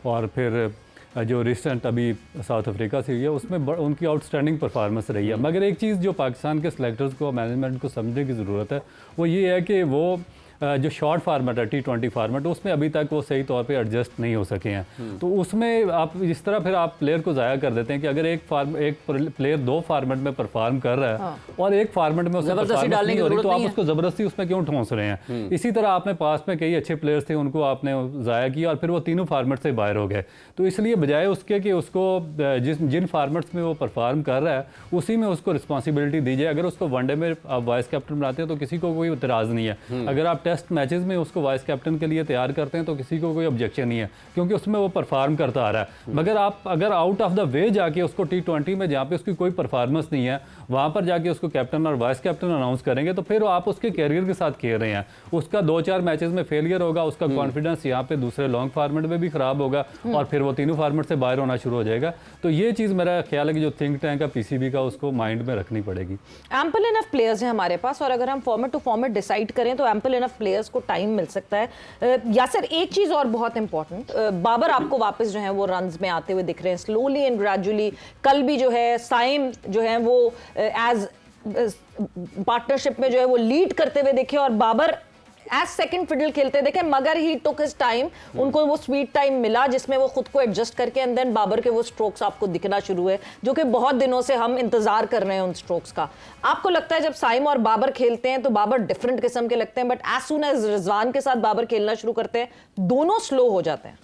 और फिर जो रिसेंट अभी साउथ अफ्रीका से हुई है, उसमें उनकी आउटस्टैंडिंग परफॉर्मेंस रही है। मगर एक चीज़ जो पाकिस्तान के सेलेक्टर्स को, मैनेजमेंट को समझने की ज़रूरत है, वो ये है कि वो जो शॉर्ट फार्मेट है T20 फार्मेट, उसमें अभी तक वो सही तौर पे एडजस्ट नहीं हो सके हैं। तो उसमें आप इस तरह फिर आप प्लेयर को ज़ाया कर देते हैं कि अगर एक प्लेयर 2 फार्मेट में परफॉर्म कर रहा है और एक फार्मेट में उसको परफॉर्मेंस नहीं हो रही, तो आप उसको ज़बरदस्ती उसमें क्यों ठोंस रहे हैं? इसी तरह आपने पास में कई अच्छे प्लेयर्स थे, उनको आपने ज़ाया किया और फिर वो तीनों फार्मेट से बाहर हो गए। तो इसलिए बजाय उसके कि उसको जिन फार्मेट्स में वो परफॉर्म कर रहा है उसी में उसको रिस्पॉन्सिबिलिटी दीजिए। अगर उसको वनडे में आप वाइस कैप्टन बनाते हैं तो किसी को कोई इतराज़ नहीं है। अगर आप टेस्ट मैचेस में उसको वाइस कैप्टन के लिए तैयार करते हैं तो किसी को कोई ऑब्जेक्शन नहीं है, क्योंकि उसमें वो परफॉर्म करता आ रहा है। मगर आप अगर आउट ऑफ द वे जाके उसको T20 में, जहाँ पे उसकी कोई परफॉर्मेंस नहीं है, वहाँ पर जाके उसको कैप्टन और वाइस कैप्टन अनाउंस करेंगे, तो फिर आप उसके कैरियर के साथ खेल रहे हैं। उसका 2-4 मैचेस में फेलियर होगा, उसका कॉन्फिडेंस यहाँ पे दूसरे लॉन्ग फार्मेट में भी खराब होगा और फिर वो तीनों फार्मेट से बाहर होना शुरू हो जाएगा। तो ये चीज़ मेरा ख्याल है कि जो थिंक टैंक है PCB का, उसको माइंड में रखनी पड़ेगी। एम्पल इनफ प्लेयर्स हैं हमारे पास, और अगर हम फॉर्मेट टू फॉर्मेट डिसाइड करें तो एम्पल इनफ प्लेयर्स को टाइम मिल सकता है। यासर, एक चीज और बहुत इंपॉर्टेंट, बाबर आपको वापस जो है वो रन्स में आते हुए दिख रहे हैं स्लोली एंड ग्रेजुअली। कल भी जो है साइम जो है वो एज पार्टनरशिप में जो है वो लीड करते हुए दिखे और बाबर एज सेकंड फिडल खेलते देखे, मगर ही टुक हिज टाइम। उनको वो स्वीट टाइम मिला जिसमें वो खुद को एडजस्ट करके, एंड देन बाबर के वो स्ट्रोक्स आपको दिखना शुरू हुए, जो कि बहुत दिनों से हम इंतजार कर रहे हैं उन स्ट्रोक्स का। आपको लगता है जब साइम और बाबर खेलते हैं तो बाबर डिफरेंट किस्म के लगते हैं, but as soon as Rizwan के साथ बाबर खेलना शुरू करते हैं, दोनों स्लो हो जाते हैं?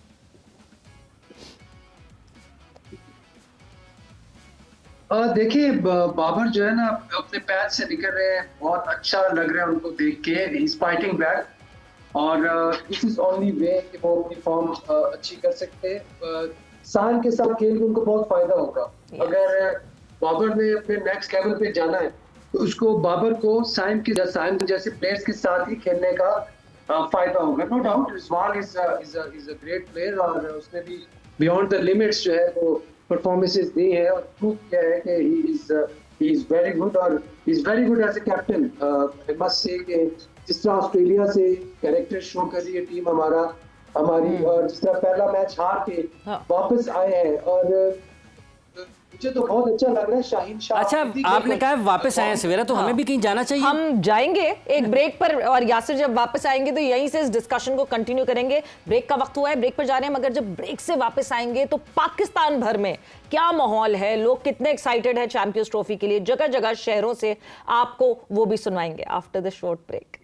देखिए, बाबर जो है ना अपने पैच से निकल रहे हैं, बहुत अच्छा लग रहा है उनको देख के। ही इज फाइटिंग बैक और दिस इज ओनली वे कि वो अपनी फॉर्म अच्छी कर सकते हैं। साइम के साथ खेल के उनको बहुत फायदा होगा। अगर बाबर ने अपने नेक्स्ट लेवल पे जाना है तो उसको बाबर को साइम जैसे प्लेयर्स के साथ ही खेलने का फायदा होगा। No doubt Rizwan is a great player और उसने भी बियॉन्ड द लिमिट्स जो है वो परफॉर्मेंसेस दी है और प्रूव किया है कि ही इज वेरी गुड और he is very good as a captain. I must say कि जिस तरह ऑस्ट्रेलिया से कैरेक्टर शो कर रही है टीम हमारी और जिस तरह पहला मैच हार के वापस आए हैं, और मुझे तो बहुत अच्छा लग रहा है। शाहीन शाह, अच्छा आपने कहा वापस आए हैं सवेरा, तो हमें भी कहीं जाना चाहिए। हम जाएंगे एक ब्रेक पर, और यासिर जब वापस आएंगे तो यहीं से इस डिस्कशन को कंटिन्यू करेंगे। ब्रेक का वक्त हुआ है, ब्रेक पर जा रहे हैं, मगर जब ब्रेक से वापस आएंगे तो पाकिस्तान भर में क्या माहौल है, लोग कितने एक्साइटेड है चैंपियंस ट्रॉफी के लिए, जगह जगह शहरों से आपको वो भी सुनवाएंगे after the short break.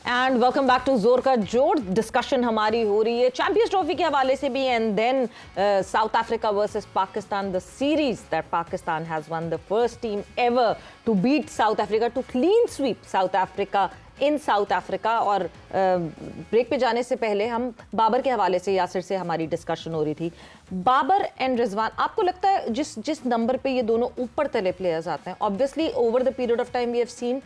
And and welcome back to जोर का जोर। डिस्कशन हमारी हो रही है चैंपियंस ट्रॉफी के हवाले से भी, and then South Africa versus Pakistan, the series that Pakistan has won, the first team ever to beat South Africa, to clean sweep South Africa in South Africa. और ब्रेक पे जाने से पहले हम बाबर के हवाले से, यासिर से हमारी डिस्कशन हो रही थी। बाबर एंड रिजवान, आपको लगता है जिस नंबर पे ये दोनों ऊपर तले प्लेयर्स आते हैं, obviously over the period of time we have seen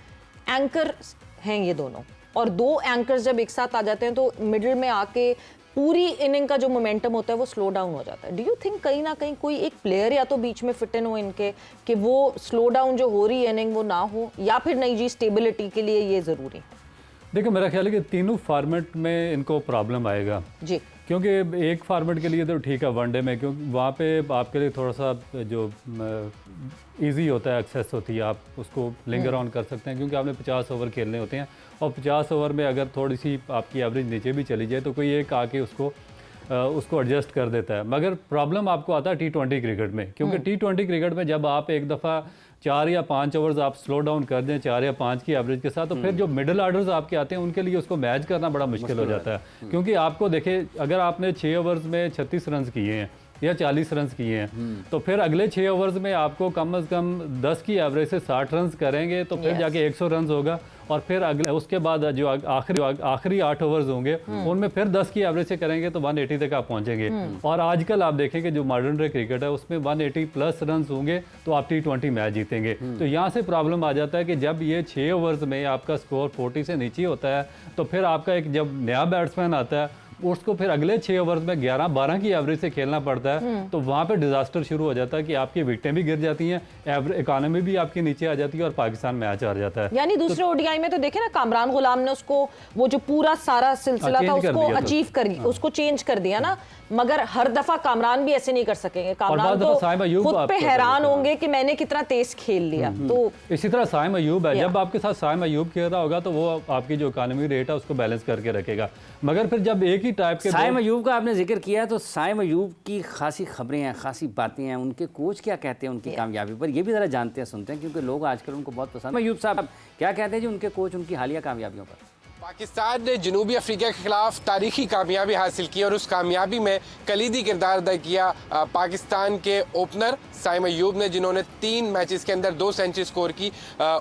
anchor हैं ये दोनों, और दो एंकर्स जब एक साथ आ जाते हैं तो मिडिल में आके पूरी इनिंग का जो मोमेंटम होता है वो स्लो डाउन हो जाता है। डू यू थिंक कहीं ना कहीं कोई एक प्लेयर या तो बीच में फिट इन हो इनके कि वो स्लो डाउन जो हो रही है इनिंग वो ना हो, या फिर नहीं जी स्टेबिलिटी के लिए ये ज़रूरी है? देखो मेरा ख्याल है कि तीनों फॉर्मेट में इनको प्रॉब्लम आएगा जी, क्योंकि एक फॉर्मेट के लिए तो ठीक है वनडे में, क्योंकि वहाँ पे आपके लिए थोड़ा सा जो इजी होता है, एक्सेस होती है, आप उसको लिंगर ऑन कर सकते हैं, क्योंकि आपने 50 ओवर खेलने होते हैं और 50 ओवर में अगर थोड़ी सी आपकी एवरेज नीचे भी चली जाए तो कोई एक आके उसको एडजस्ट कर देता है। मगर प्रॉब्लम आपको आता है T20 क्रिकेट में, क्योंकि T20 क्रिकेट में जब आप एक दफ़ा 4 या 5 ओवर्स आप स्लो डाउन कर दें 4 या 5 की एवरेज के साथ, तो फिर जो मिडिल ऑर्डर्स आपके आते हैं उनके लिए उसको मैच करना बड़ा मुश्किल हो जाता है। क्योंकि आपको देखिए, अगर आपने 6 ओवर्स में 36 रन किए हैं या 40 रन किए हैं, तो फिर अगले 6 ओवर्स में आपको कम से कम 10 की एवरेज से 60 रन करेंगे तो फिर जाके 100 रन होगा, और फिर अगले उसके बाद जो आखिरी 8 ओवर्स होंगे उनमें फिर 10 की एवरेज से करेंगे तो 180 तक आप पहुंचेंगे। और आजकल आप देखेंगे जो मॉडर्न डे क्रिकेट है उसमें 180 प्लस रन होंगे तो आप T20 मैच जीतेंगे। तो यहाँ से प्रॉब्लम आ जाता है कि जब ये 6 ओवर्स में आपका स्कोर 40 से नीचे होता है तो फिर आपका एक जब नया बैट्समैन आता है उसको फिर अगले 6 ओवर्स में 11-12 की एवरेज से खेलना पड़ता है, तो वहाँ पे डिजास्टर शुरू हो जाता है कि आपकी विकेटें भी गिर जाती हैं, इकोनॉमी भी आपकी नीचे आ जाती है और पाकिस्तान मैच हार जाता है। यानी दूसरे ओडीआई में तो देखे ना, कामरान गुलाम ने उसको वो जो पूरा सारा सिलसिला था उसको अचीव कर उसको चेंज कर दिया ना, मगर हर दफा कामरान भी ऐसे नहीं कर सकेंगे। कामरान तो खुद पे हैरान होंगे कि मैंने कितना तेज खेल लिया। तो इसी तरह साइम अयूब है, जब आपके साथ साइम अयूब खेल रहा होगा तो वो आपकी जो इकोनॉमी रेट है उसको बैलेंस करके रखेगा। मगर फिर जब एक ही टाइप के साइम अयूब का आपने जिक्र किया है, तो साइम अयूब की खासी खबरें हैं, खासी बातें हैं, उनके कोच क्या कहते हैं उनकी कामयाबी पर, ये भी ज़रा जानते हैं, सुनते हैं, क्योंकि लोग आजकल उनको बहुत पसंद। अयूब साहब क्या कहते हैं जी उनके कोच उनकी हालिया कामयाबियों पर? पाकिस्तान ने जनूबी अफ्रीका के खिलाफ तारीखी कामयाबी हासिल की और उस कामयाबी में कलीदी किरदार अदा किया पाकिस्तान के ओपनर साइम अयूब ने, जिन्होंने 3 मैचेस के अंदर 2 सेंचुरी स्कोर की।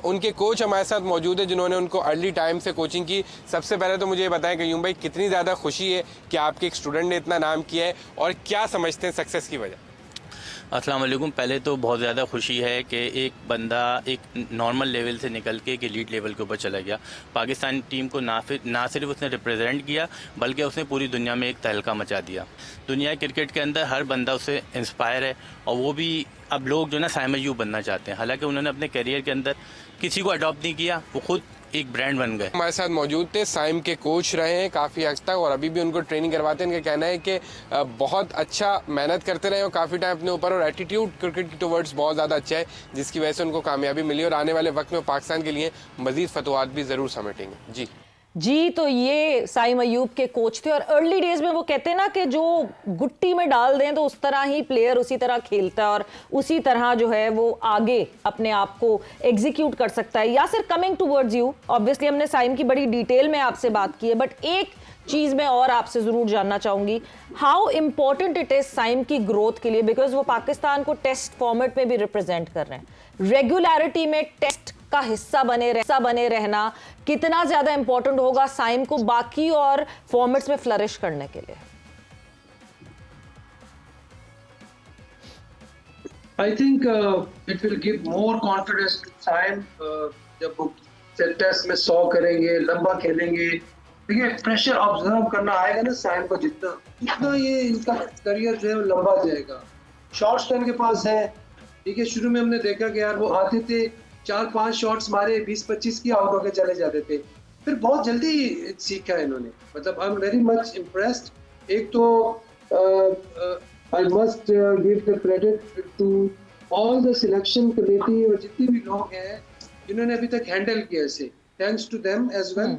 उनके कोच हमारे साथ मौजूद है जिन्होंने उनको अर्ली टाइम से कोचिंग की। सबसे पहले तो मुझे ये बताएं कयूम भाई, कितनी ज़्यादा खुशी है कि आपके एक स्टूडेंट ने इतना नाम किया है और क्या समझते हैं सक्सेस की वजह? अस्सलाम वालेकुम। पहले तो बहुत ज़्यादा खुशी है कि एक बंदा एक नॉर्मल लेवल से निकल के एक एलीट लेवल के ऊपर चला गया। पाकिस्तान टीम को ना सिर्फ उसने रिप्रेजेंट किया बल्कि उसने पूरी दुनिया में एक तहलका मचा दिया। दुनिया क्रिकेट के अंदर हर बंदा उससे इंस्पायर है और वो भी अब लोग जो ना साइम अयूब बनना चाहते हैं। हालांकि उन्होंने अपने करियर के अंदर किसी को अडॉप्ट नहीं किया, वो खुद एक ब्रांड बन गए। हमारे साथ मौजूद थे, साइम के कोच रहे हैं काफ़ी हद तक और अभी भी उनको ट्रेनिंग करवाते हैं। इनका कहना है कि बहुत अच्छा मेहनत करते रहे और काफ़ी टाइम अपने ऊपर, और एटीट्यूड क्रिकेट की टुवर्ड्स बहुत ज़्यादा अच्छा है जिसकी वजह से उनको कामयाबी मिली और आने वाले वक्त में पाकिस्तान के लिए मज़ीद फतवाहत भी ज़रूर समेटेंगे। जी, तो ये साइम अयूब के कोच थे और अर्ली डेज में वो कहते हैं ना कि जो गुट्टी में डाल दें तो उस तरह ही प्लेयर उसी तरह खेलता है और उसी तरह जो है वो आगे अपने आप को एग्जीक्यूट कर सकता है। या सिर्फ कमिंग टूवर्ड्स यू, ऑब्वियसली हमने साइम की बड़ी डिटेल में आपसे बात की है, बट एक चीज मैं और आपसे जरूर जानना चाहूंगी, how important it is Saim की ग्रोथ के लिए, बिकॉज वो पाकिस्तान को टेस्ट फॉर्मेट में भी रिप्रेजेंट कर रहे हैं। रेगुलरिटी में टेस्ट का हिस्सा बने रहना कितना ज्यादा इंपॉर्टेंट होगा साइम को बाकी और फॉर्मेट्स में फ्लरिश करने के लिए? I think it will give more confidence to Saim जब वो टेस्ट में 100 करेंगे, लंबा खेलेंगे। देखिए, प्रेशर ऑब्जर्व करना आएगा ना साइम को, जितना ये इनका करियर जो है लंबा जाएगा। शॉट्स तो इनके पास है, ठीक है। शुरू में हमने देखा कि यार वो आते थे 4-5 शॉट्स मारे 20-25 की आउट होकर चले जाते थे, फिर बहुत जल्दी सीखा इन्होंने। मतलब I am very much impressed. एक तो I must give the credit to all the selection committee और जितने भी लोग हैं जिन्होंने अभी तक हैंडल किया इसे, thanks to them as well,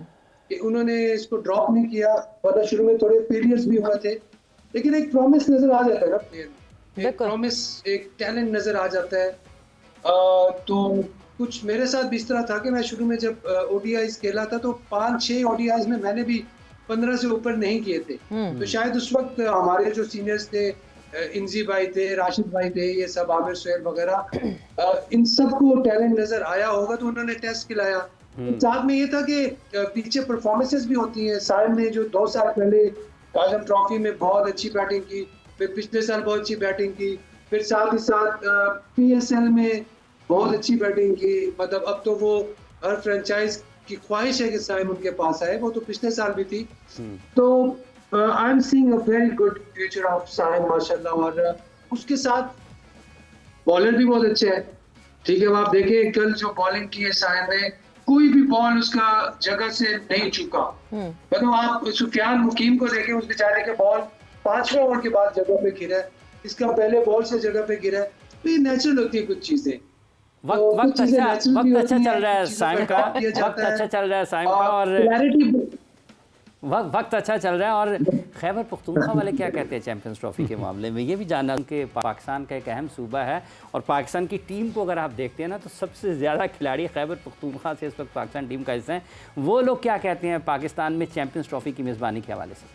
कि उन्होंने इसको ड्रॉप नहीं किया। वरना शुरू में थोड़े फेलियर्स भी हुए थे, लेकिन एक प्रॉमिस नजर आ जाता है ना प्लेयर में, एक प्रॉमिस, एक टैलेंट नजर आ जाता है। तो कुछ मेरे साथ भी इस तरह था कि मैं शुरू में जब ओडीआईज खेला था तो 5-6 ओडीआईज में मैंने भी 15 से ऊपर नहीं किए थे। तो शायद उस वक्त हमारे जो सीनियर्स थे, इंजी भाई थे, राशिद भाई थे, ये सब आमिर सुहेल वगैरह, इन सबको टैलेंट नजर आया होगा तो उन्होंने टेस्ट खिलाया। साथ में ये था कि पीछे परफॉर्मेंसेस भी होती हैं। साइम ने जो 2 साल पहले आजम ट्रॉफी में बहुत अच्छी बैटिंग की, फिर पिछले साल बहुत अच्छी बैटिंग की, फिर साथ ही साथ पीएसएल में बहुत अच्छी बैटिंग की। मतलब अब तो वो हर फ्रेंचाइज की ख्वाहिश है कि साइम उनके पास आए, वो तो पिछले साल भी थी। तो I am seeing a very good future of Saim माशाल्लाह। और उसके साथ बॉलर भी बहुत अच्छे हैं। ठीक है, आप देखें कल जो बॉलिंग की है साइम ने, कोई भी बॉल उसका जगह से नहीं चुका। मतलब आप सुफियान मुकीम को देखें, उस बेचारे के बॉल 5वें ओवर के बाद जगह पे गिरा है, इसका पहले बॉल से जगह पे गिरा है। तो ये नेचुरल होती है कुछ चीजें। वक्त अच्छा चल रहा है साइम का, वक्त अच्छा चल रहा है साइम का, और वक्त अच्छा चल रहा है। और खैबर पख्तूनख्वा वाले क्या कहते हैं चैंपियंस ट्रॉफी के मामले में? ये भी जानना कि पाकिस्तान का एक अहम सूबा है और पाकिस्तान की टीम को अगर आप देखते हैं ना तो सबसे ज़्यादा खिलाड़ी खैबर पख्तूनख्वा से इस वक्त पाकिस्तान टीम का हिस्सा हैं। वो लोग क्या कहते हैं पाकिस्तान में चैंपियंस ट्रॉफी की मेज़बानी के हवाले से?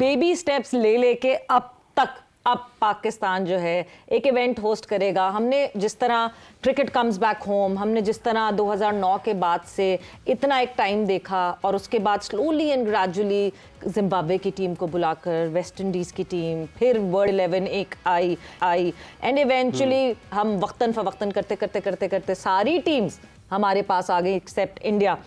बेबी स्टेप्स ले लेके अब पाकिस्तान जो है एक इवेंट होस्ट करेगा। हमने जिस तरह क्रिकेट कम्स बैक होम, हमने जिस तरह 2009 के बाद से इतना एक टाइम देखा और उसके बाद स्लोली एंड ग्रेजुअली जिम्बाब्वे की टीम को बुलाकर वेस्ट इंडीज़ की टीम, फिर वर्ल्ड 11 एक आई एंड इवेंचुअली हम वक्तन फवक्तन करते सारी टीम्स हमारे पास आ गई एक्सेप्ट इंडिया।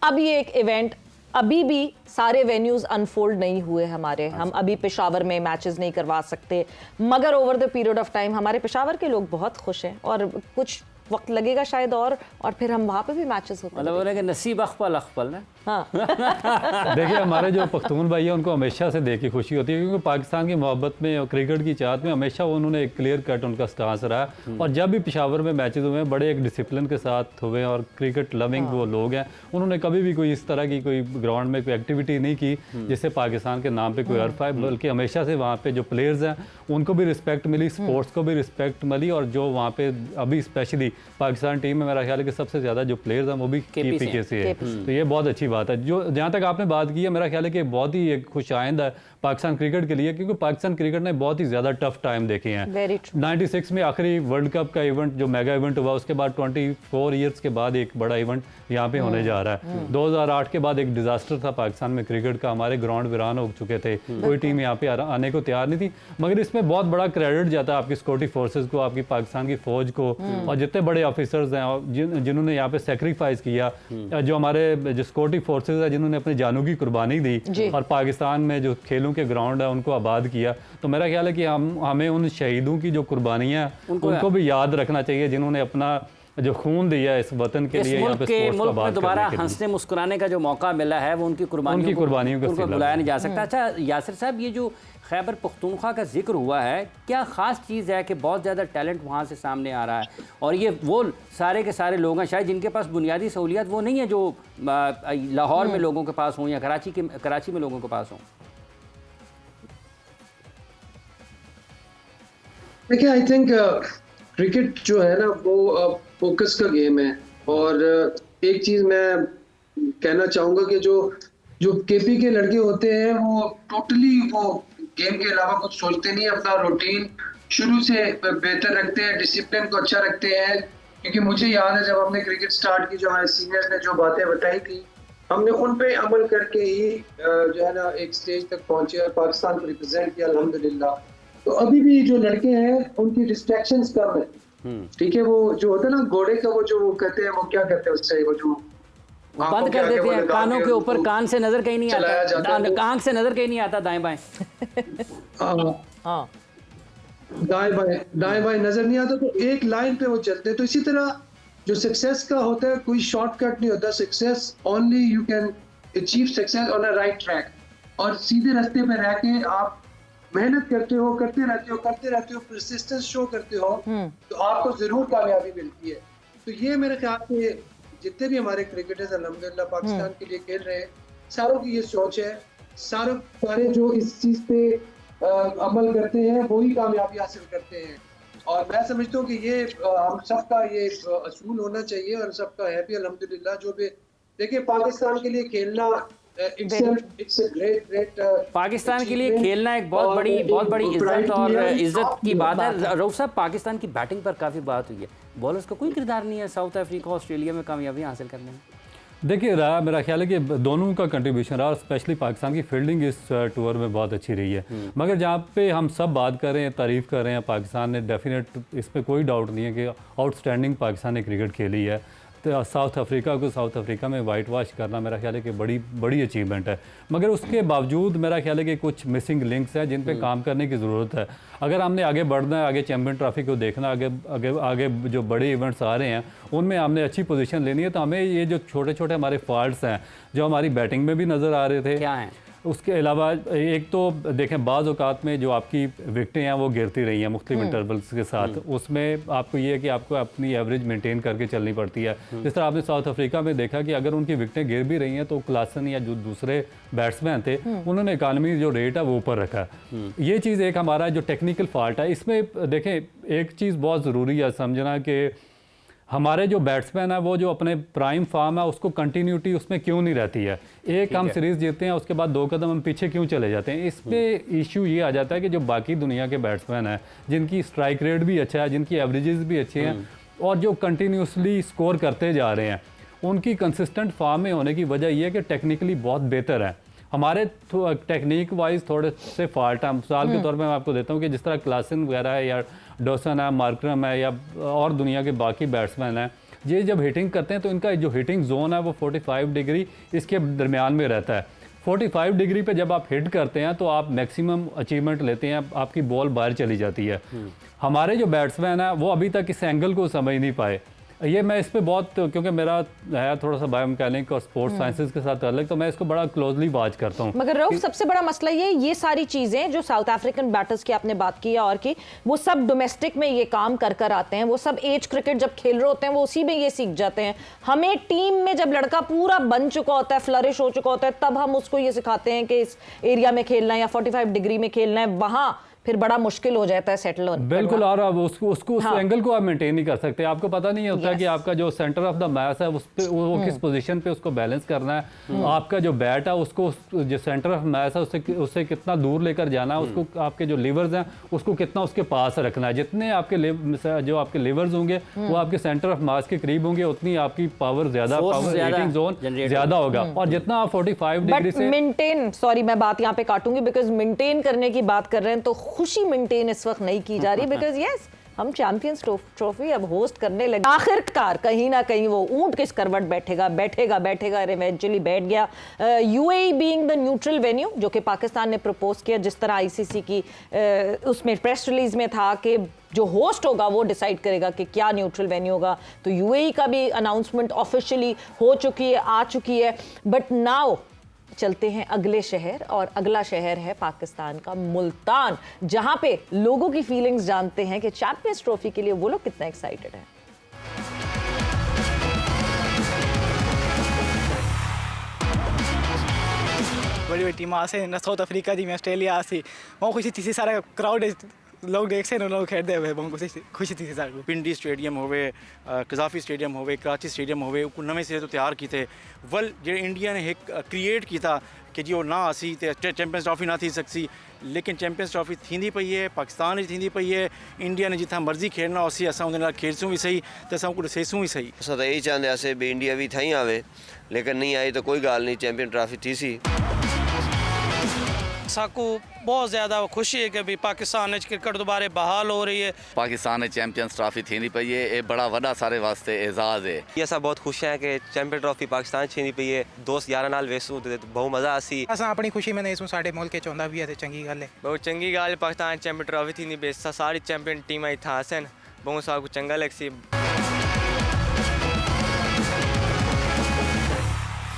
अब ये एक इवेंट अभी भी सारे वेन्यूज़ अनफोल्ड नहीं हुए हमारे, हम अभी पेशावर में मैचेस नहीं करवा सकते, मगर over the period of time हमारे पेशावर के लोग बहुत खुश हैं और कुछ वक्त लगेगा शायद और फिर हम वहाँ पे भी मैचेस होते हैं। मतलब बोले कि नसीब अखपल ना। हाँ देखिए हमारे जो पख्तून भाई हैं उनको हमेशा से देख के खुशी होती है क्योंकि पाकिस्तान की मोहब्बत में और क्रिकेट की चाहत में हमेशा उन्होंने एक क्लियर कट उनका स्टांस रहा है। और जब भी पेशावर में मैचेस हुए हैं बड़े एक डिसिप्लिन के साथ हुए और क्रिकेट लविंग वो लोग हैं, उन्होंने कभी भी कोई इस तरह की कोई ग्राउंड में कोई एक्टिविटी नहीं की जिससे पाकिस्तान के नाम पर कोई हर्फ आए, बल्कि हमेशा से वहाँ पर जो प्लेयर्स हैं उनको भी रिस्पेक्ट मिली, स्पोर्ट्स को भी रिस्पेक्ट मिली। और जो वहाँ पे अभी स्पेशली पाकिस्तान टीम में मेरा ख्याल है कि सबसे ज़्यादा जो प्लेयर्स हैं वो भी KPK से है, तो ये बहुत अच्छी बात है। जो जहाँ तक आपने बात की है मेरा ख्याल है कि बहुत ही एक खुश आइंद है पाकिस्तान क्रिकेट के लिए क्योंकि पाकिस्तान क्रिकेट ने बहुत ही ज़्यादा टफ टाइम देखे हैं। 96 में आखिरी वर्ल्ड कप का इवेंट जो मेगा इवेंट हुआ उसके बाद 24 ईयर्स के बाद एक बड़ा इवेंट यहाँ पे होने जा रहा है। 2008 के बाद एक डिजास्टर था पाकिस्तान में क्रिकेट का, हमारे ग्राउंड वीरान हो चुके थे, कोई टीम यहाँ पे आने को तैयार नहीं थी। मगर इसमें बहुत बड़ा क्रेडिट जाता है आपकी सिक्योरिटी फोर्सेज को, आपकी पाकिस्तान की फौज को और जितने बड़े ऑफिसर्स हैं जिन्होंने यहाँ पे सेक्रीफाइस किया, जो हमारे जो सिक्योरिटी फोर्सेज है जिन्होंने अपनी जानों की कुर्बानी दी और पाकिस्तान में जो खेलों के ग्राउंड है उनको आबाद किया। तो मेरा ख्याल है कि हमें उन शहीदों की जो कुर्बानियाँ उनको भी याद रखना चाहिए जिन्होंने अपना जो खून दिया इस वतन के लिए, यहाँ पे मुल्क में दोबारा हंसने मुस्कुराने का जो मौका मिला है वो उनकी कुर्बानियों को बुलाया नहीं जा सकता। अच्छा यासिर साहब, ये जो खैबर पख्तूनख्वा का जिक्र हुआ है, क्या ख़ास चीज़ है कि बहुत ज़्यादा टैलेंट वहाँ से सामने आ रहा है और ये वो सारे के सारे लोग हैं शायद जिनके पास बुनियादी सहूलियत वो नहीं है जो लाहौर में लोगों के पास हों या कराची में लोगों के पास हों? देखिए आई थिंक क्रिकेट जो है ना वो फोकस का गेम है और एक चीज़ मैं कहना चाहूँगा कि जो केपी के लड़के होते हैं वो टोटली वो गेम के अलावा कुछ सोचते नहीं, अपना रूटीन शुरू से बेहतर रखते हैं, डिसिप्लिन को अच्छा रखते हैं। क्योंकि मुझे याद है जब हमने क्रिकेट स्टार्ट की, जो हमारे सीनियर्स ने जो बातें बताई थी हमने उन पे अमल करके ही जो है ना एक स्टेज तक पहुंचे और पाकिस्तान को रिप्रेजेंट किया अल्हम्दुलिल्लाह। तो अभी भी जो लड़के हैं उनकी डिस्ट्रैक्शंस कम है, ठीक है, वो जो होता है ना घोड़े का, वो जो वो कहते हैं, वो क्या कहते हैं उससे, वो जो बंद कर देते हैं कानों के ऊपर, कान से नजर कहीं नहीं आता, आंख से नजर कहीं नहीं आता, दाएं बाएं। हाँ, दाएं बाएं नजर नहीं आता, तो एक लाइन पे वो चलते हैं। तो इसी तरह जो सक्सेस का होता है, कोई शॉर्टकट नहीं होता। Success only you can achieve success on a right track, और सीधे रास्ते पे रह के आप मेहनत करते हो, करते रहते हो, परसिस्टेंस शो करते हो, तो आपको जरूर कामयाबी मिलती है। तो ये मेरे ख्याल से जितने भी हमारे क्रिकेटर्स अल्हम्दुलिल्लाह पाकिस्तान के लिए खेल रहे हैं, सारों की ये सोच है। सारे जो इस चीज पे अमल करते हैं वही कामयाबी हासिल करते हैं। और मैं समझता हूँ कि ये हम सबका ये असूल होना चाहिए, और सबका है भी अल्हम्दुलिल्लाह। जो भी देखिए, पाकिस्तान के लिए खेलना it's a great पाकिस्तान के लिए खेलना एक बहुत बड़ी इज्जत और इज्जत की बात है। रऊफ साहब, पाकिस्तान की बैटिंग पर काफ़ी बात हुई है, बॉलर्स का कोई किरदार नहीं है साउथ अफ्रीका ऑस्ट्रेलिया में कामयाबी हासिल करने में। देखिए रहा, मेरा ख्याल है कि दोनों का कंट्रीब्यूशन रहा, और स्पेशली पाकिस्तान की फील्डिंग इस टूर में बहुत अच्छी रही है। मगर जहाँ पे हम सब बात कर रहे हैं, तारीफ़ कर रहे हैं पाकिस्तान ने, डेफिनेट इस पर कोई डाउट नहीं है कि आउटस्टैंडिंग पाकिस्तान ने क्रिकेट खेली है। तो साउथ अफ्रीका में वाइट वॉश करना मेरा ख्याल है कि बड़ी अचीवमेंट है। मगर उसके बावजूद मेरा ख्याल है कि कुछ मिसिंग लिंक्स हैं जिन पे काम करने की ज़रूरत है। अगर हमने आगे बढ़ना है, आगे चैम्पियन ट्रॉफी को देखना, आगे जो बड़े इवेंट्स आ रहे हैं उनमें हमने अच्छी पोजीशन लेनी है, तो हमें ये जो छोटे छोटे हमारे फॉल्ट्स हैं जो हमारी बैटिंग में भी नज़र आ रहे थे, क्या हैं? उसके अलावा एक तो देखें, बाज़ औक़ात में जो आपकी विकटें हैं वो गिरती रही हैं मुख्तलिफ इंटरवल्स के साथ, उसमें आपको ये है कि आपको अपनी एवरेज मेंटेन करके चलनी पड़ती है। जिस तरह आपने साउथ अफ्रीका में देखा कि अगर उनकी विकटें गिर भी रही हैं तो क्लासन या जो दूसरे बैट्समैन थे उन्होंने इकानमी जो रेट है वो ऊपर रखा। ये चीज़ एक हमारा जो टेक्निकल फॉल्ट है। इसमें देखें, एक चीज़ बहुत ज़रूरी है समझना कि हमारे जो बैट्समैन है वो जो अपने प्राइम फॉर्म है उसको कंटिन्यूटी उसमें क्यों नहीं रहती है। एक हम सीरीज़ जीतते हैं, उसके बाद 2 कदम हम पीछे क्यों चले जाते हैं। इस पर इशू ये आ जाता है कि जो बाकी दुनिया के बैट्समैन हैं जिनकी स्ट्राइक रेट भी अच्छा है, जिनकी एवरेजेस भी अच्छे हैं और जो कंटिन्यूसली स्कोर करते जा रहे हैं, उनकी कंसिस्टेंट फॉर्म में होने की वजह यह है कि टेक्निकली बहुत बेहतर है। हमारे टेक्निक वाइज थोड़े से फॉल्ट हैं। मिसाल के तौर पे मैं आपको देता हूँ कि जिस तरह क्लासन वगैरह है या डॉसन है, मार्करम है या और दुनिया के बाकी बैट्समैन हैं, ये जब हिटिंग करते हैं तो इनका जो हिटिंग जोन है वो 45 डिग्री इसके दरमियान में रहता है। 45 डिग्री पे जब आप हिट करते हैं तो आप मैक्सिमम अचीवमेंट लेते हैं, आपकी बॉल बाहर चली जाती है। हमारे जो बैट्समैन हैं वो अभी तक इस एंगल को समझ नहीं पाए। ये मैं इस पे बहुत, क्योंकि मेरा है थोड़ा सा बायोमैकेनिक और स्पोर्ट्स साइंसेज के साथ अलग, तो मैं इसको बड़ा क्लोजली वॉच करता हूँ। मगर रऊफ, सबसे बड़ा मसला ये सारी चीज़ें जो साउथ अफ्रीकन बैटर्स की आपने बात की और की, वो सब डोमेस्टिक में ये काम कर आते हैं। वो सब एज क्रिकेट जब खेल रहे होते हैं वो उसी में ये सीख जाते हैं। हमें टीम में जब लड़का पूरा बन चुका होता है, फ्लरिश हो चुका होता है, तब हम उसको ये सिखाते हैं कि इस एरिया में खेलना है या 45 डिग्री में खेलना है, वहाँ फिर बड़ा मुश्किल हो जाता है सेटल होना। बिल्कुल, और अब उसको उस एंगल को आप मेंटेन नहीं कर सकते। आपको पता नहीं होता कि आपका जो सेंटर ऑफ द मैच है उस पे वो किस पोजीशन पे उसको बैलेंस करना है। आपका जो बैट है उसको जो सेंटर ऑफ मैच है उससे कितना दूर लेकर जाना है, उसको आपके जो लिवर्स हैं उसको कितना उसके पास रखना है। जितने आपके जो आपके लिवर्स होंगे वो आपके सेंटर ऑफ मैच के करीब होंगे, उतनी आपकी पावर हिटिंग जोन ज्यादा होगा। और जितना आप 45 डिग्री से मेंटेन, सॉरी मैं बात यहाँ पे काटूंगी बिकॉज मेंटेन करने की बात कर रहे हैं तो खुशी मेंटेन इस वक्त नहीं की जा रही, बिकॉज यस हम चैंपियंस ट्रॉफी अब होस्ट करने लगे। आखिरकार कहीं ना कहीं वो ऊंट किस करवट बैठेगा इवेंचुअली बैठ गया। UAE being the neutral venue, जो कि पाकिस्तान ने प्रपोज किया, जिस तरह आईसीसी की उसमें प्रेस रिलीज में था कि जो होस्ट होगा वो डिसाइड करेगा कि क्या न्यूट्रल वेन्यू होगा। तो यूएई का भी अनाउंसमेंट ऑफिशियली हो चुकी है, आ चुकी है। बट नाउ चलते हैं अगले शहर, और अगला शहर है पाकिस्तान का मुल्तान, जहां पे लोगों की फीलिंग्स जानते हैं कि चैंपियंस ट्रॉफी के लिए वो लोग कितना एक्साइटेड हैं। बड़ी बड़ी टीम आसे न साउथ अफ्रीका दी, ऑस्ट्रेलिया आसी, बहुत खुशी थी। सारा क्राउड लोग देख से लोग खेलते हुए बहुत खुशी थी। सारे पिंडी स्टेडियम होवे, कजाफी स्टेडियम होवे, कराची स्टेडियम होवे, नवे सिरे तो तैयार किए। वल जो इंडिया ने एक क्रिएट किया कि जी वो ना असी चैंपियंस ट्रॉफी ना थी सकसी, लेकिन चैंपियंस ट्रॉफी थींदी पई है, पाकिस्तान थींदी पई है। इंडिया ने जिथा मर्जी खेलना उसी असां उनके नाल खेलसूं भी सही तो असां को ॾिसेसूं भी सही। असां तो यही चाहते भी इंडिया भी थाई आवे, लेकिन नहीं आई तो कोई गाल नहीं, चैंपियन ट्रॉफी थी सी। साकू बहुत ज़्यादा खुशी है कि भी पाकिस्तान क्रिकेट दोबारा बहाल हो रही है। पाकिस्तान चैंपियंस ट्रॉफी थी नहीं पई है, ये बड़ा वड़ा सारे वास्ते एजाज है। ये सब बहुत खुश हैं कि चैंपियन ट्रॉफी पाकिस्तान छीनी पई है। दोस्त यार नाल वेसू ते बहुत मजा आसी। असां अपनी खुशी में नहीं सू साडे मुल्क के चौंदा भी है ते चंगी गल है। बहुत चंगी गल पाकिस्तान चैंपियन ट्रॉफी थी नहीं बेस सारी चैंपियन टीम आई था हसन बहुत सारा चंगा लगसी।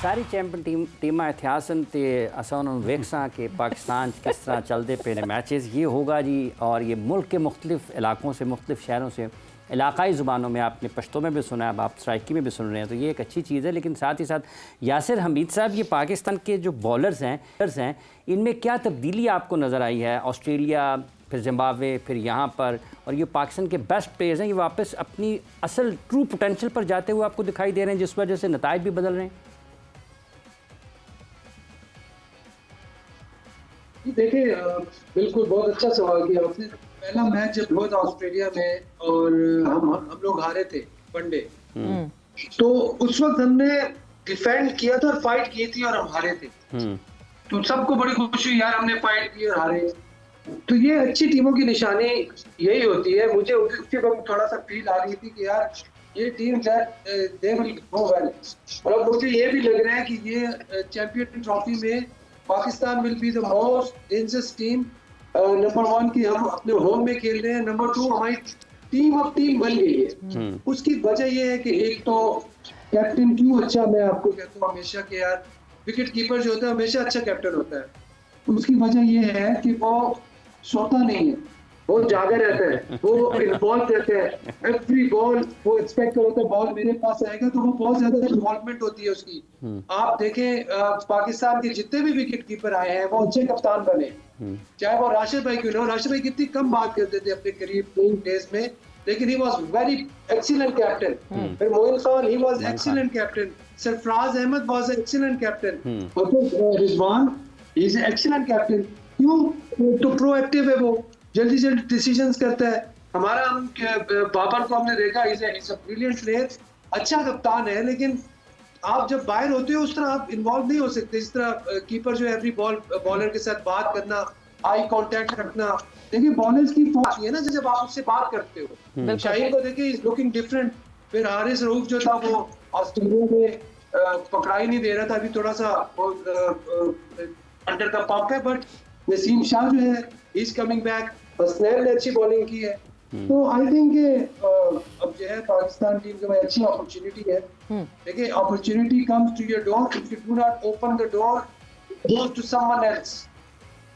सारी चैंपियन टीमां इतिहासन ते असां उन्होंने वेखसा कि पाकिस्तान किस तरह चलते पे मैचेस ये होगा जी। और ये मुल्क के मुख्तलिफ इलाकों से मुख्तलिफ शहरों से इलाकाई ज़ुबानों में आपने पश्तो में भी सुना है, अब आप सराइकी में भी सुन रहे हैं, तो ये एक अच्छी चीज़ है। लेकिन साथ ही साथ यासिर हमीद साहब, ये पाकिस्तान के जो बॉलर्स हैं इनमें क्या तब्दीली आपको नज़र आई है? ऑस्ट्रेलिया, फिर जिम्बाब्वे, फिर यहाँ पर, और ये पाकिस्तान के बेस्ट प्लेयर्स हैं, ये वापस अपनी असल ट्रू पोटेंशियल पर जाते हुए आपको दिखाई दे रहे हैं, जिस वजह से नताइज भी बदल रहे हैं? देखिए बिल्कुल बहुत अच्छा सवाल किया आपने। पहला मैच जब हुआ था ऑस्ट्रेलिया में और हम लोग हारे थे वनडे, तो उस वक्त हमने डिफेंड किया था और फाइट की थी और हम हारे थे। तो सबको बड़ी खुशी हुई यार हमने फाइट की और हारे। तो ये अच्छी टीमों की निशानी यही होती है। मुझे उसके वक्त थोड़ा सा फील आ रही थी कि यार ये team they will go well. और अब मुझे ये भी लग रहा है कि ये चैंपियन ट्रॉफी में Pakistan will be the most dangerous team. Number 1 की हम अपने होम में खेल रहे हैं, नंबर 2 हमारी टीम अब टीम बन गई है। उसकी वजह ये है कि एक तो कैप्टन क्यों अच्छा, मैं आपको कहता हूँ हमेशा कि यार विकेट कीपर जो होता है हमेशा अच्छा कैप्टन होता है। उसकी वजह ये है कि वो सोता नहीं है, वो जागा रहता है, वो इन्वॉल्व रहता है। एवरी बॉल वो एक्सपेक्ट करता है बॉल मेरे पास आएगा, तो वो बहुत ज्यादा इन्वॉल्वमेंट होती है उसकी। आप देखें पाकिस्तान के जितने भी विकेट कीपर आए हैं वो अच्छे कप्तान बने, चाहे वो राशिद भाई क्यों ना हो। राशिद भाई कितनी कम बात करते थे अपने करीब प्लेइंग डेज में, लेकिन he was very excellent captain. फिर Moin Khan, he was excellent captain. Sarfaraz Ahmed was excellent captain. और फिर Rizwan, he is excellent captain. क्यों? तो प्रोएक्टिव है, वो जल्दी जल्दी डिसीजंस करता है। हमारा हम बाबर को हमने देखा, इज अ ब्रिलियंट प्लेयर, अच्छा कप्तान है, लेकिन आप जब बाहर होते हो उस तरह आप इन्वॉल्व नहीं हो सकते जिस तरह कीपर जो है एवरी बॉलर के साथ बात करना, आई कांटेक्ट रखना। देखिए बॉलर्स की फॉर्म है ना, जब आप उससे बात करते हो। शाहीन को देखिए इज लुकिंग डिफरेंट। फिर हारिस रऊफ जो था वो ऑस्ट्रेलिया में पकड़ाई नहीं दे रहा था, अभी थोड़ा सा अंडर द पंप है। बट नसीम शाह जो है इज कमिंग बैक, हसनैन ने अच्छी बॉलिंग की है। तो आई थिंक अब जो है पाकिस्तान टीम के लिए अच्छी अपॉर्चुनिटी है। देखिए opportunity comes to your door, if you do not open the door it goes to someone else.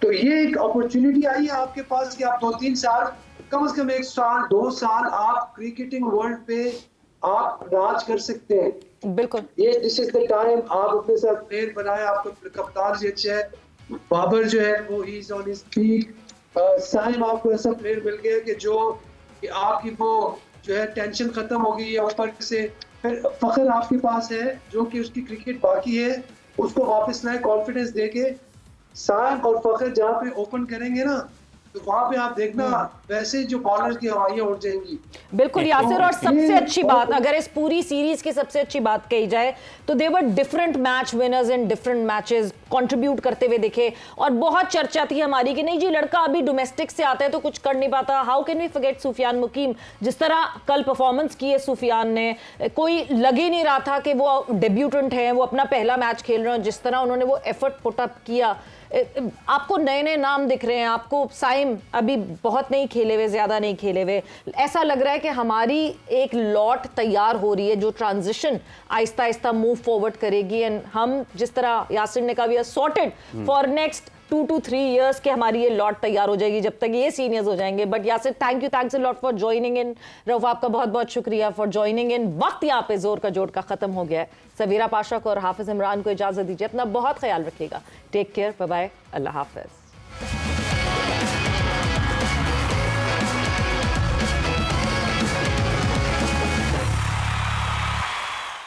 तो ये एक अपॉर्चुनिटी आई है आपके पास कि आप 2-3 साल, कम से कम 1 साल 2 साल आप क्रिकेटिंग वर्ल्ड पे आप राज कर सकते हैं। बिल्कुल, ये दिस इज द टाइम। आप अपने साथ प्लेयर बनाए, आपका कप्तान भी अच्छा है, बाबर जो है वो ही is on his peak. Saim आपको ऐसा प्लेयर मिल गया कि जो कि आपकी वो जो है टेंशन खत्म हो गई है ऊपर से। फिर फखर आपके पास है जो कि उसकी क्रिकेट बाकी है, उसको वापस लाए कॉन्फिडेंस देके। साइम और फखर जहाँ पे ओपन करेंगे ना, तो वहाँ पे आप देखना वैसे जो बॉलर की हवाइयाँ उड़ जाएंगी। बिल्कुल यासिर, और सबसे अच्छी बात, अगर इस पूरी सीरीज की सबसे अच्छी बात कही जाए तो they were different match winners in different matches, contribute करते हुए दिखे। और बहुत चर्चा थी हमारी कि नहीं जी लड़का अभी डोमेस्टिक से आता है तो कुछ कर नहीं पाता। How can we forget Sufiyan Muqeem, जिस तरह कल परफॉर्मेंस की है सुफियान ने, कोई लगे नहीं रहा था कि वो डेब्यूटेंट है, वो अपना पहला मैच खेल रहे हैं। जिस तरह उन्होंने वो एफर्ट पुट अप किया, आपको नए नए नाम दिख रहे हैं। आपको साइम अभी बहुत नहीं खेले हुए, ज़्यादा नहीं खेले हुए, ऐसा लग रहा है कि हमारी एक लॉट तैयार हो रही है जो transition Aahista Aahista move forward करेगी। एंड हम जिस तरह यासिर ने कहा we are sorted for next 2 to 3 years के हमारी ये लॉट तैयार हो जाएगी जब तक ये सीनियर्स हो जाएंगे। But Yasir thanks a lot for joining in. Rauf आपका बहुत बहुत शुक्रिया फॉर ज्वाइनिंग इन। वक्त यहाँ पे जोर का जोड़ का खत्म हो गया है। सवीरा पाशा को और हाफिज इमरान को इजाजत दीजिए। अपना बहुत ख्याल रखिएगा। टेक केयर, बाय बाय, अल्लाह हाफिज।